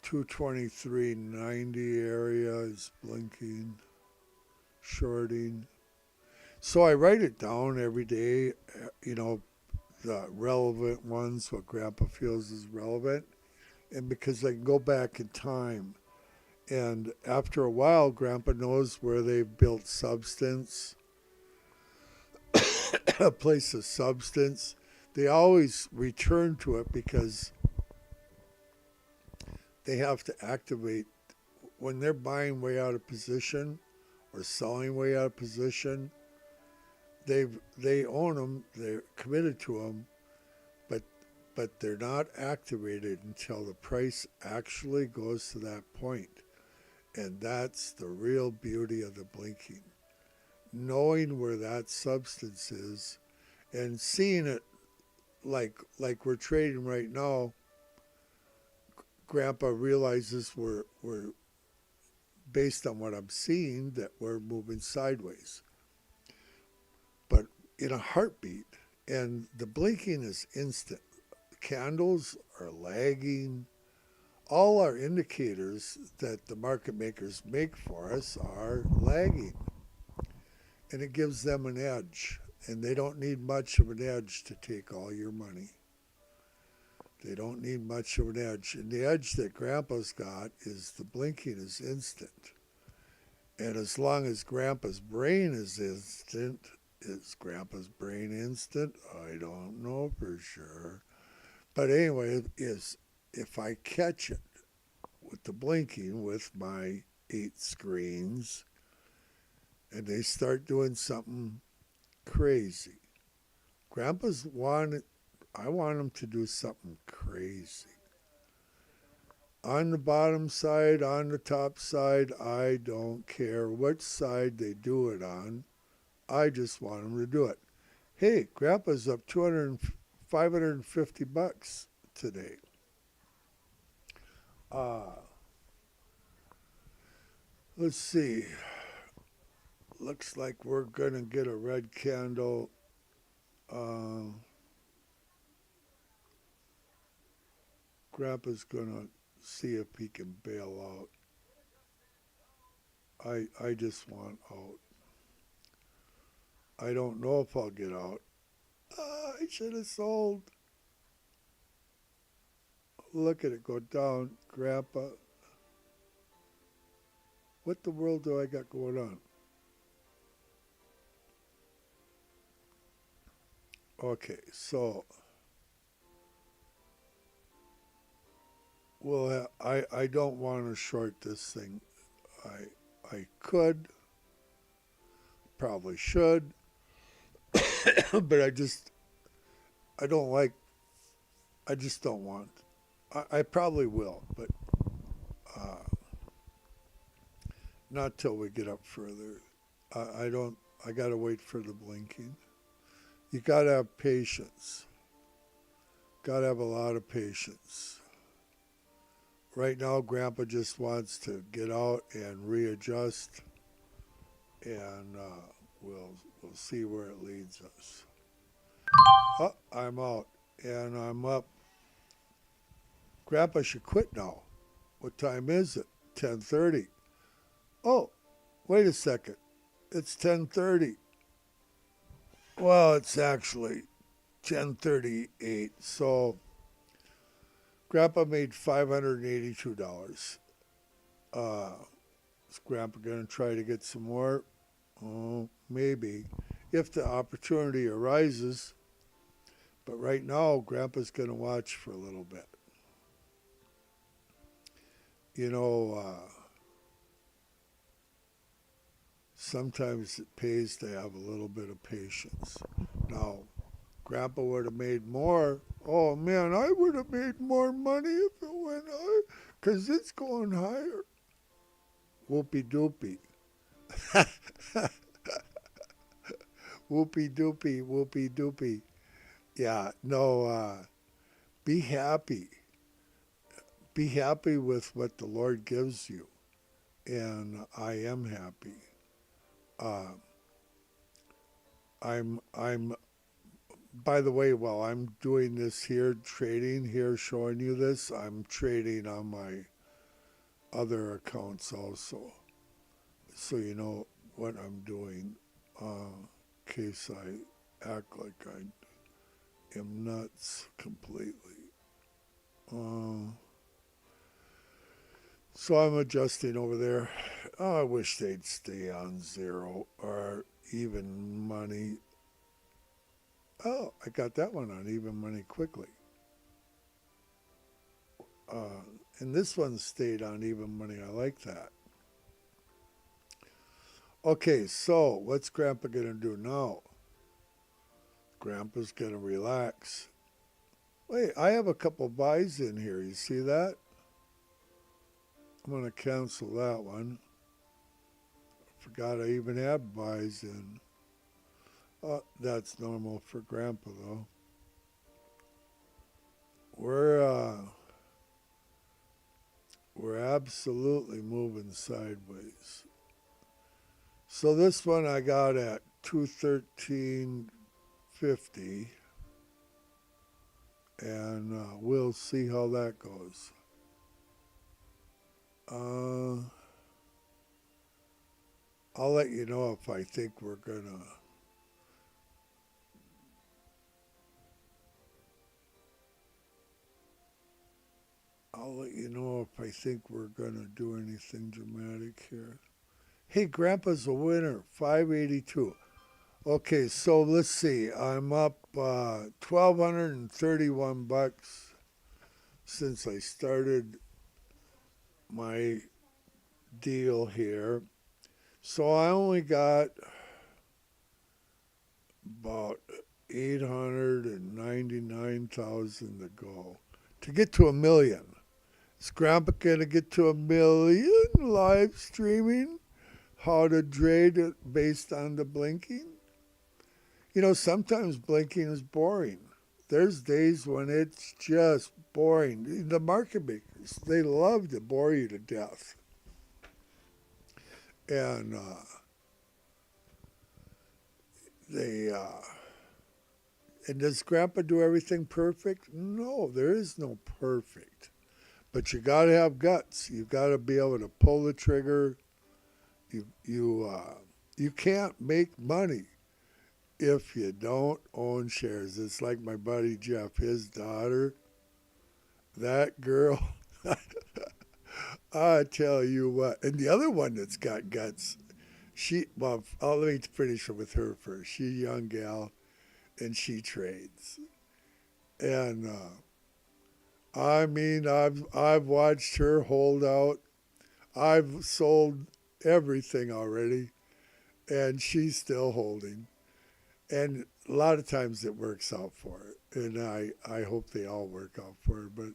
223.90 area is blinking, shorting. So I write it down every day, you know, the relevant ones, what Grandpa feels is relevant. And because I can go back in time. And after a while, Grandpa knows where they've built substance, a place of substance. They always return to it because they have to activate when they're buying way out of position or selling way out of position, they own them, they're committed to them, but they're not activated until the price actually goes to that point. And that's the real beauty of the blinking. Knowing where that substance is and seeing it like we're trading right now. Grandpa realizes we're based on what I'm seeing that we're moving sideways. But in a heartbeat, and the blinking is instant. Candles are lagging. All our indicators that the market makers make for us are lagging. And it gives them an edge. And they don't need much of an edge to take all your money. They don't need much of an edge. And the edge that Grandpa's got is the blinking is instant. And as long as Grandpa's brain is instant, is Grandpa's brain instant? I don't know for sure. But anyway, is if I catch it with the blinking with my 8 screens and they start doing something crazy. I want them to do something crazy. On the bottom side, on the top side, I don't care which side they do it on. I just want them to do it. Hey, Grandpa's up $550 today. Let's see. Looks like we're going to get a red candle. Grandpa's going to see if he can bail out. I just want out. I don't know if I'll get out. I should have sold. Look at it go down, Grandpa. What the world do I got going on? Okay, so I don't want to short this thing. I could, probably should, but I just don't want. I probably will, but not till we get up further. I gotta wait for the blinking. You gotta have patience. Gotta have a lot of patience. Right now, Grandpa just wants to get out and readjust, and we'll see where it leads us. Oh, I'm out, and I'm up. Grandpa should quit now. What time is it? 10:30. Oh, wait a second. It's 10:30. Well, it's actually 10:38. So Grandpa made $582. Is Grandpa going to try to get some more? Oh, maybe. If the opportunity arises. But right now, Grandpa's going to watch for a little bit. Sometimes it pays to have a little bit of patience. Now, Grandpa would have made more. Oh, man, I would have made more money if it went higher, because it's going higher. Whoopie-doopie. Whoopie-doopie, whoopie-doopie. Yeah, no, be happy. Be happy with what the Lord gives you. And I am happy. I'm by the way, while I'm doing this here, trading here, showing you this, I'm trading on my other accounts also. So you know what I'm doing, in case I act like I am nuts completely. So I'm adjusting over there. Oh, I wish they'd stay on zero or even money. Oh, I got that one on even money quickly. And this one stayed on even money. I like that. Okay, so what's Grandpa going to do now? Grandpa's going to relax. Wait, I have a couple buys in here. You see that? I'm going to cancel that one. Forgot I even had buys in. That's normal for Grandpa, though. We're absolutely moving sideways. So this one I got at 213.50, and we'll see how that goes. I'll let you know if I think we're gonna. I'll let you know if I think we're gonna do anything dramatic here. Hey, Grandpa's a winner, 582. Okay, so let's see. I'm up $1,231 since I started my deal here. So I only got about 899,000 to go to get to 1,000,000. Is Grandpa gonna get to 1,000,000 live streaming? How to trade it based on the blinking? You know, sometimes blinking is boring. There's days when it's just boring. The market makers, they love to bore you to death. And and does Grandpa do everything perfect? No, there is no perfect. But you got to have guts. You got to be able to pull the trigger. You can't make money if you don't own shares. It's like my buddy Jeff, his daughter, that girl. I tell you what. And the other one that's got guts, let me finish with her first. She's a young gal, and she trades. And I mean, I've watched her hold out. I've sold everything already, and she's still holding. And a lot of times it works out for her, and I hope they all work out for her. But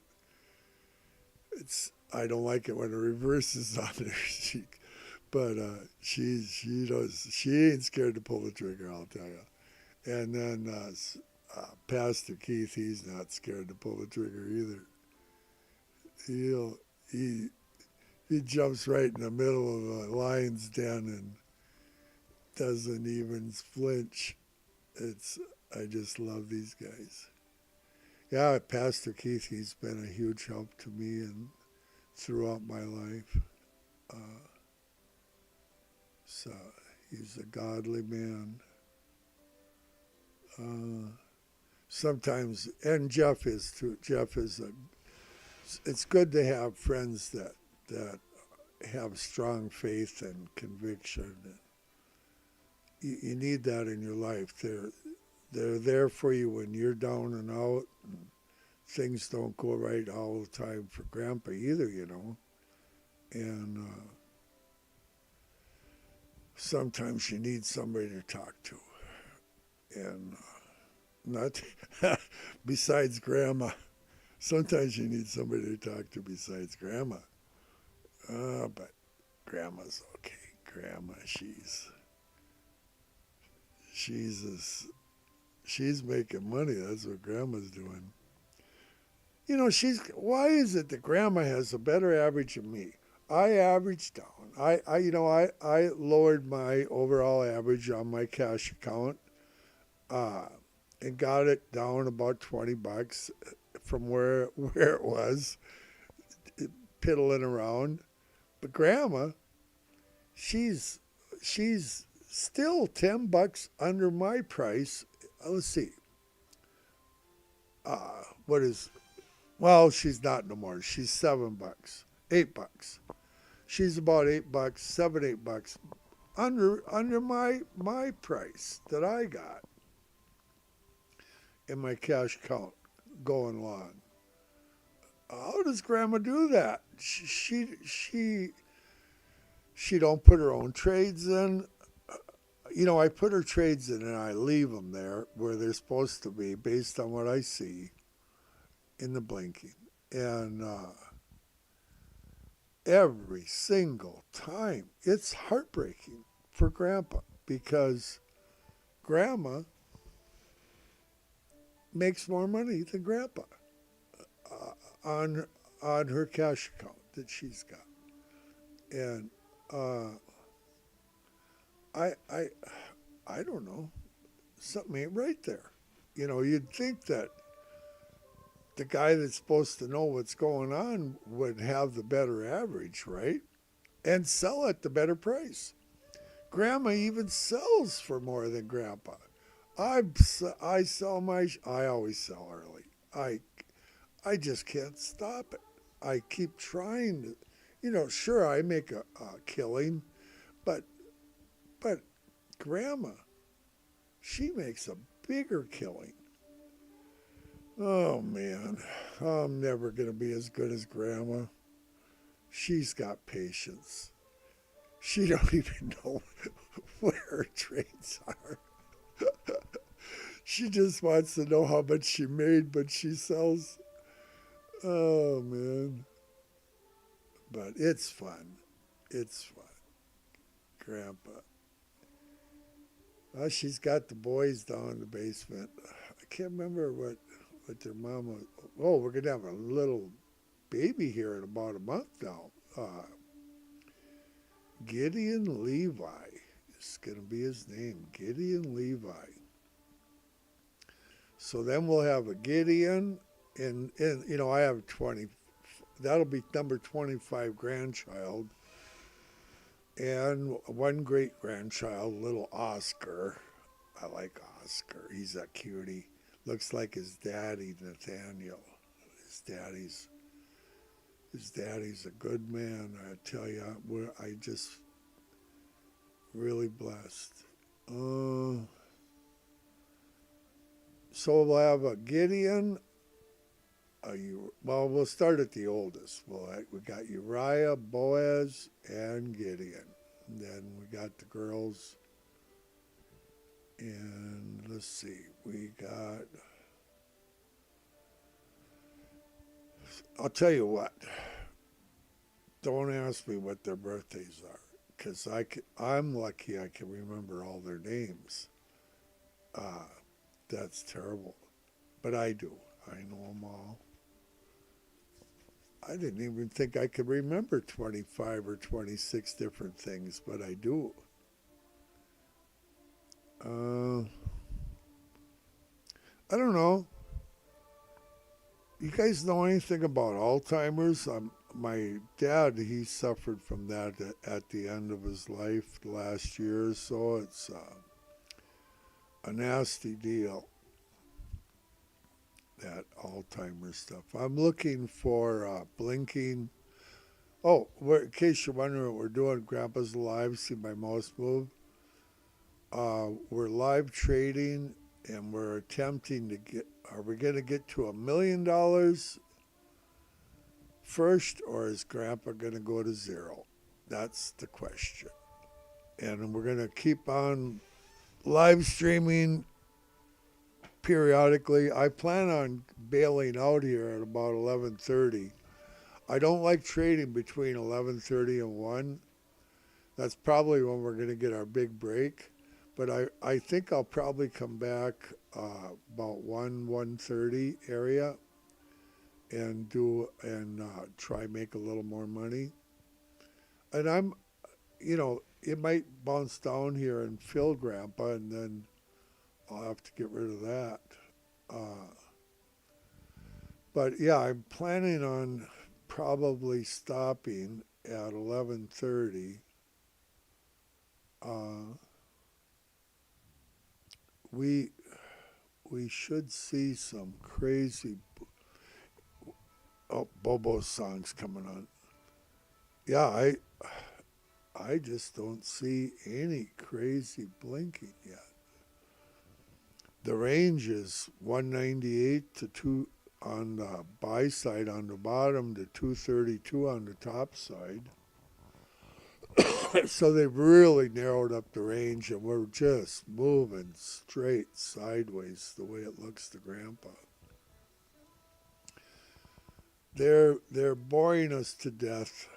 I don't like it when it reverses on her. But she ain't scared to pull the trigger. I'll tell you. And then Pastor Keith, he's not scared to pull the trigger either. He jumps right in the middle of a lion's den and doesn't even flinch. I just love these guys. Yeah, Pastor Keith, he's been a huge help to me and throughout my life. So he's a godly man. Sometimes, and Jeff is too. It's good to have friends that have strong faith and conviction. You need that in your life. They're there for you when you're down and out. And things don't go right all the time for Grandpa either, you know. And sometimes you need somebody to talk to. And not besides Grandma. Sometimes you need somebody to talk to besides Grandma. But Grandma's okay. Grandma, she's making money. That's what Grandma's doing. You know, why is it that Grandma has a better average than me? I averaged down. I lowered my overall average on my cash account, and got it down about $20 from where it was, piddling around. But Grandma, she's still $10 under my price. Let's see. She's not no more. She's $7, $8. She's about $8, $7, $8 under my price that I got in my cash account going long. how does Grandma do that? She don't put her own trades in. I put her trades in and I leave them there where they're supposed to be based on what I see in the blinking. And every single time, it's heartbreaking for Grandpa because Grandma makes more money than Grandpa on her cash account that she's got. And I I I don't know. Something ain't right there. You'd think that the guy that's supposed to know what's going on would have the better average, right? And sell at the better price. Grandma even sells for more than Grandpa. I sell I always sell early. I just can't stop it. I keep trying to, sure I make a killing, but but Grandma, she makes a bigger killing. Oh man, I'm never gonna be as good as Grandma. She's got patience. She don't even know where her trades are. She just wants to know how much she made, but she sells. Oh man, but it's fun. It's fun, Grandpa. She's got the boys down in the basement. I can't remember what their mama. Oh, we're gonna have a little baby here in about a month now. Gideon Levi is gonna be his name. Gideon Levi. So then we'll have a Gideon, and I have 20. That'll be number 25 grandchild, and one great grandchild, little Oscar. I like Oscar. He's a cutie. Looks like his daddy, Nathaniel. His daddy's his daddy's a good man. I tell you, I just really blessed. So we'll have a Gideon. Well, we'll start at the oldest. We got Uriah, Boaz, and Gideon. And then we got the girls. And let's see, we got. I'll tell you what. Don't ask me what their birthdays are, because I'm lucky I can remember all their names. That's terrible, but I do. I know them all. I didn't even think I could remember 25 or 26 different things, but I do. I don't know. You guys know anything about Alzheimer's? My dad, he suffered from that at the end of his life last year, so it's a nasty deal, that Alzheimer's stuff. I'm looking for blinking. Oh, in case you're wondering what we're doing, Grandpa's Live, see my mouse move? We're live trading, and we're attempting to are we going to get to $1 million first, or is Grandpa going to go to zero? That's the question. And we're going to keep on live streaming periodically. I plan on bailing out here at about 11:30. I don't like trading between 11:30 and 1. That's probably when we're going to get our big break. But I think I'll probably come back about 1:30 area and try make a little more money. And it might bounce down here and fill Grandpa, and then I'll have to get rid of that. But yeah, I'm planning on probably stopping at 11:30. We should see some crazy. Oh, Bobo's song's coming on. Yeah, I just don't see any crazy blinking yet. The range is 198 to on the buy side on the bottom to 232 on the top side. So they've really narrowed up the range, and we're just moving straight sideways the way it looks to Grandpa. They're boring us to death.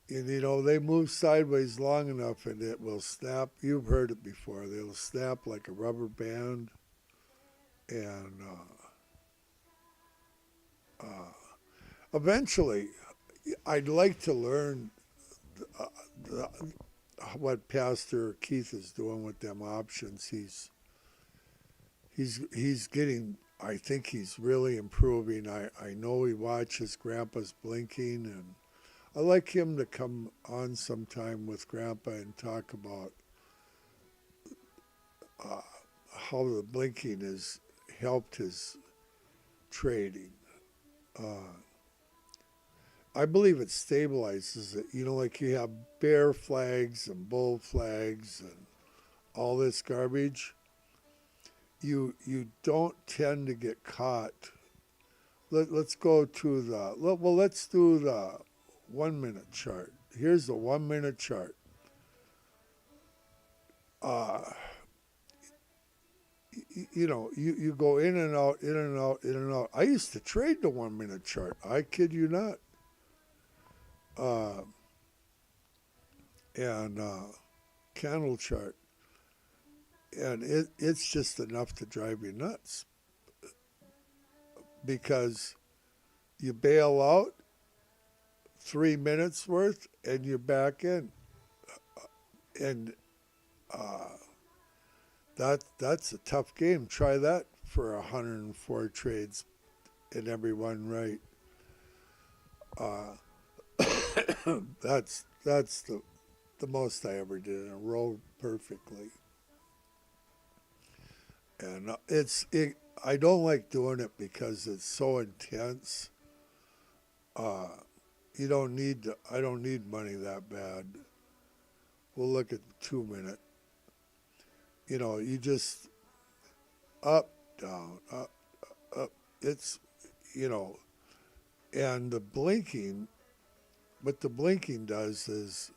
And you know, they move sideways long enough and it will snap. You've heard it before. They'll snap like a rubber band. And eventually, I'd like to learn uh, the, what Pastor Keith is doing with them options. He's getting. I think he's really improving. I know he watches Grandpa's blinking, and I like him to come on sometime with Grandpa and talk about uh, how the blinking has helped his trading. Uh, I believe it stabilizes it. You know, like you have bear flags and bull flags and all this garbage. You don't tend to get caught. Let's go to let's do the 1 minute chart. Here's the 1 minute chart. Uh, you know, you go in and out, in and out, in and out. I used to trade the 1 minute chart. I kid you not. Uh, and candle chart. And it's just enough to drive you nuts because you bail out 3 minutes worth and you're back in. And that's a tough game. Try that for 104 trades and every one right. That's the most I ever did in a row perfectly. And I don't like doing it because it's so intense. You don't need to, I don't need money that bad. We'll look at the 2 minute. You know, you just up, down, up, up. It's, you know, and the blinking, what the blinking does is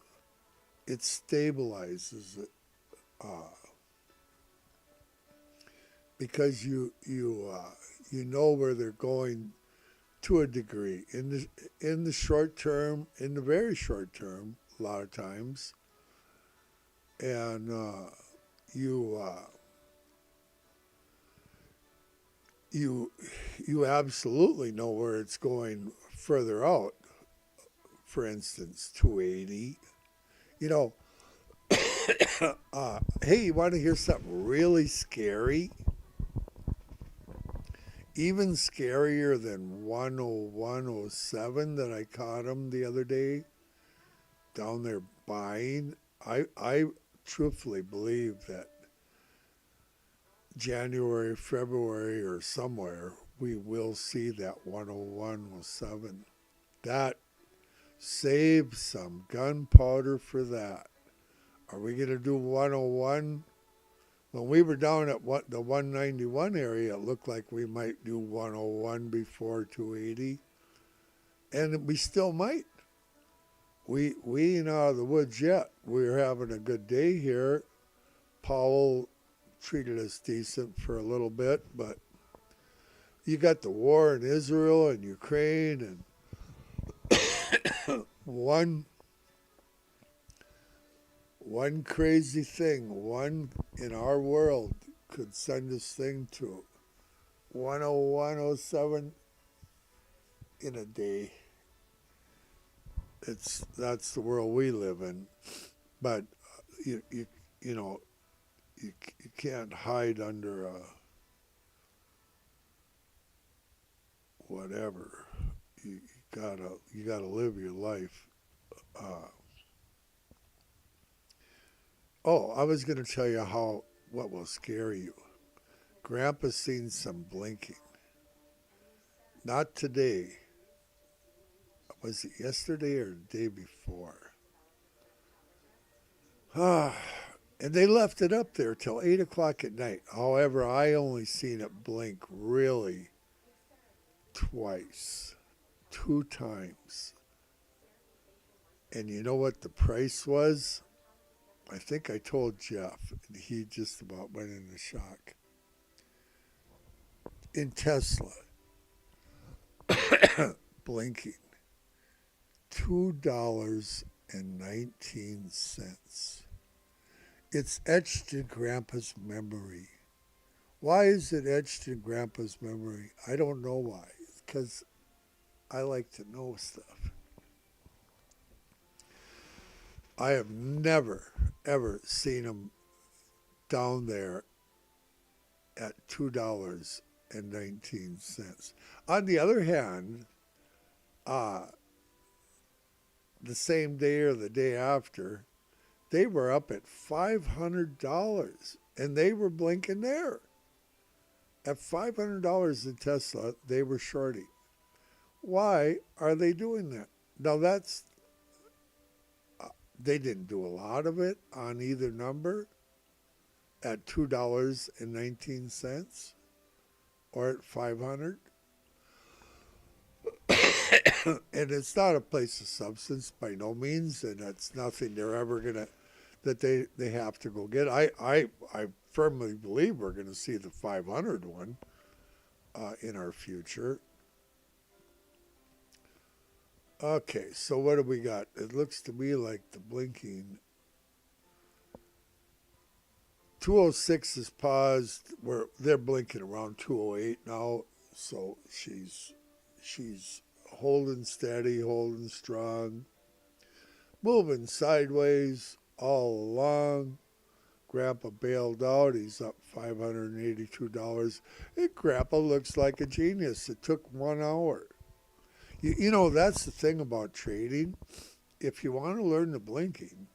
it stabilizes it. Because you know where they're going to a degree in the short term, in the very short term, a lot of times, and you absolutely know where it's going further out. For instance, 280. You know, hey, you want to hear something really scary? Even scarier than 101.07 that I caught him the other day down there buying. I truthfully believe that January, February, or somewhere we will see that 101.07. That save some gunpowder for that. Are we going to do 101? When we were down at the 191 area, it looked like we might do 101 before 280. And we still might. We ain't out of the woods yet. We're having a good day here. Powell treated us decent for a little bit, but you got the war in Israel and Ukraine, and one crazy thing, one in our world could send this thing to 101.07 in a day. That's the world we live in. But you know, you can't hide under a whatever. You gotta live your life. I was going to tell you what will scare you. Grandpa's seen some blinking. Not today. Was it yesterday or the day before? And they left it up there till 8 o'clock at night. However, I only seen it blink really twice, 2 times. And you know what the price was? I think I told Jeff, and he just about went into shock. In Tesla, blinking, $2.19. It's etched in Grandpa's memory. Why is it etched in Grandpa's memory? I don't know why. Because I like to know stuff. I have never, ever seen him down there at $2.19. On the other hand, the same day or the day after, they were up at $500 and they were blinking there. At $500 in Tesla, they were shorting. Why are they doing that? Now they didn't do a lot of it on either number at $2.19 or at 500. And it's not a place of substance by no means, and it's nothing they're ever gonna that they have to go get. I firmly believe we're gonna see the 500 one in our future. Okay, so what do we got? It looks to me like the blinking 206 is paused. They're blinking around 208 now, so she's holding steady, holding strong, moving sideways all along. Grandpa bailed out. He's up $582. And Grandpa looks like a genius. It took 1 hour. You know, that's the thing about trading. If you want to learn the blinking,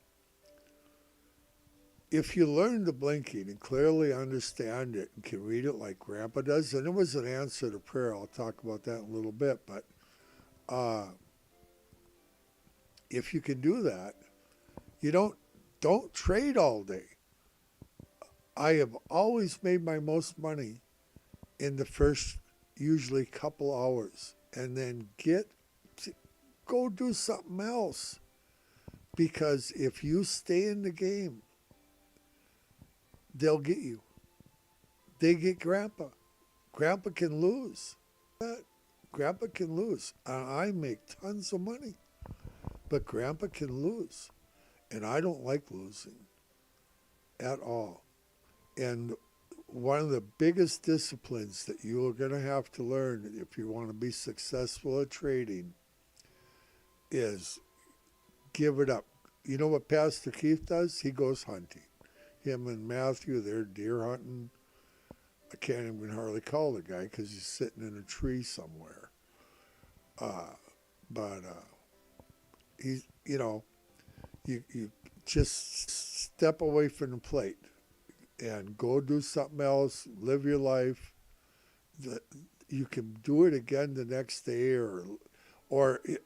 if you learn the blinking and clearly understand it and can read it like Grandpa does, and it was an answer to prayer. I'll talk about that in a little bit. But if you can do that, you don't trade all day. I have always made my most money in the first usually couple hours, and then go do something else. Because if you stay in the game, they'll get you. They get Grandpa. Grandpa can lose. Grandpa can lose. I make tons of money, but Grandpa can lose. And I don't like losing at all. And one of the biggest disciplines that you are going to have to learn if you want to be successful at trading is give it up. You know what Pastor Keith does? He goes hunting. Him and Matthew, they're deer hunting. I can't even hardly call the guy because he's sitting in a tree somewhere. He's, you just step away from the plate and go do something else, live your life. You can do it again the next day, or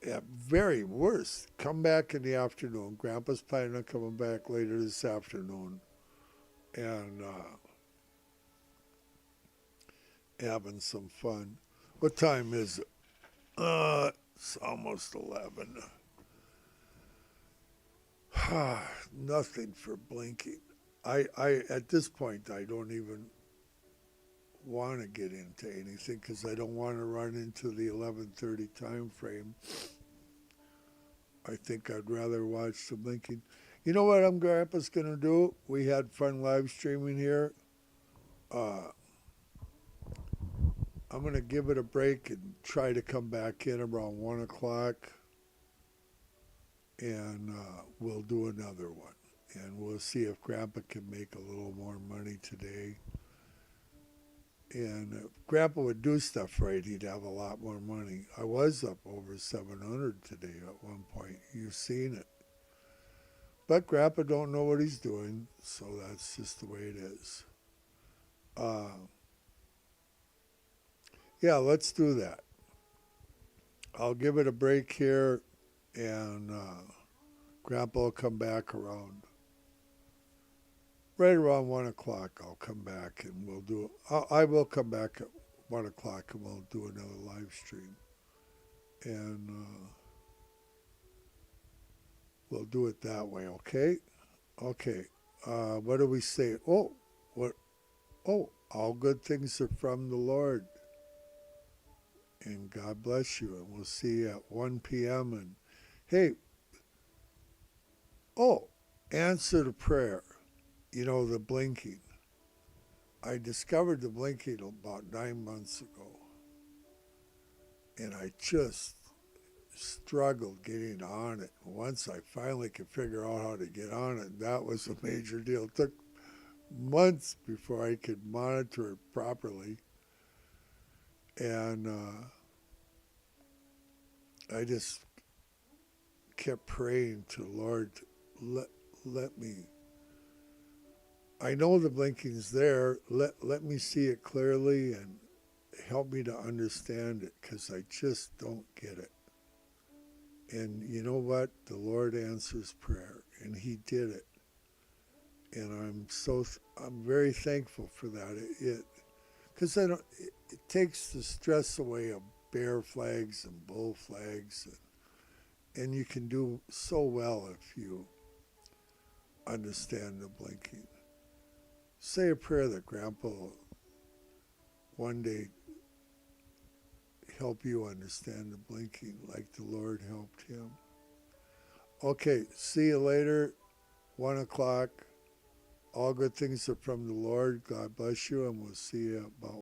at very worst, come back in the afternoon. Grandpa's planning on coming back later this afternoon and having some fun. What time is it? It's almost 11. Nothing for blinking. I at this point, I don't even want to get into anything because I don't want to run into the 11:30 time frame. I think I'd rather watch the blinking. You know what Grandpa's going to do? We had fun live streaming here. I'm going to give it a break and try to come back in around 1 o'clock. And we'll do another one. And we'll see if Grandpa can make a little more money today. And if Grandpa would do stuff right, he'd have a lot more money. I was up over 700 today at one point. You've seen it. But Grandpa don't know what he's doing, so that's just the way it is. Yeah, let's do that. I'll give it a break here, and Grandpa will come back right around 1 o'clock. I'll come back and we'll do it. I will come back at 1 o'clock, and we'll do another live stream. And we'll do it that way, okay? Okay. What do we say? Oh, what? Oh, all good things are from the Lord. And God bless you. And we'll see you at 1 p.m. And hey, answer to prayer. You know, the blinking. I discovered the blinking about 9 months ago. And I just struggled getting on it. Once I finally could figure out how to get on it, that was a major deal. It took months before I could monitor it properly. And I just kept praying to the Lord, let me. I know the blinking's there. Let me see it clearly and help me to understand it, because I just don't get it. And you know what? The Lord answers prayer, and He did it. And I'm very thankful for that. Because it takes the stress away of bear flags and bull flags, and you can do so well if you understand the blinking. Say a prayer that Grandpa will one day help you understand the blinking like the Lord helped him. Okay, see you later, 1 o'clock. All good things are from the Lord. God bless you, and we'll see you about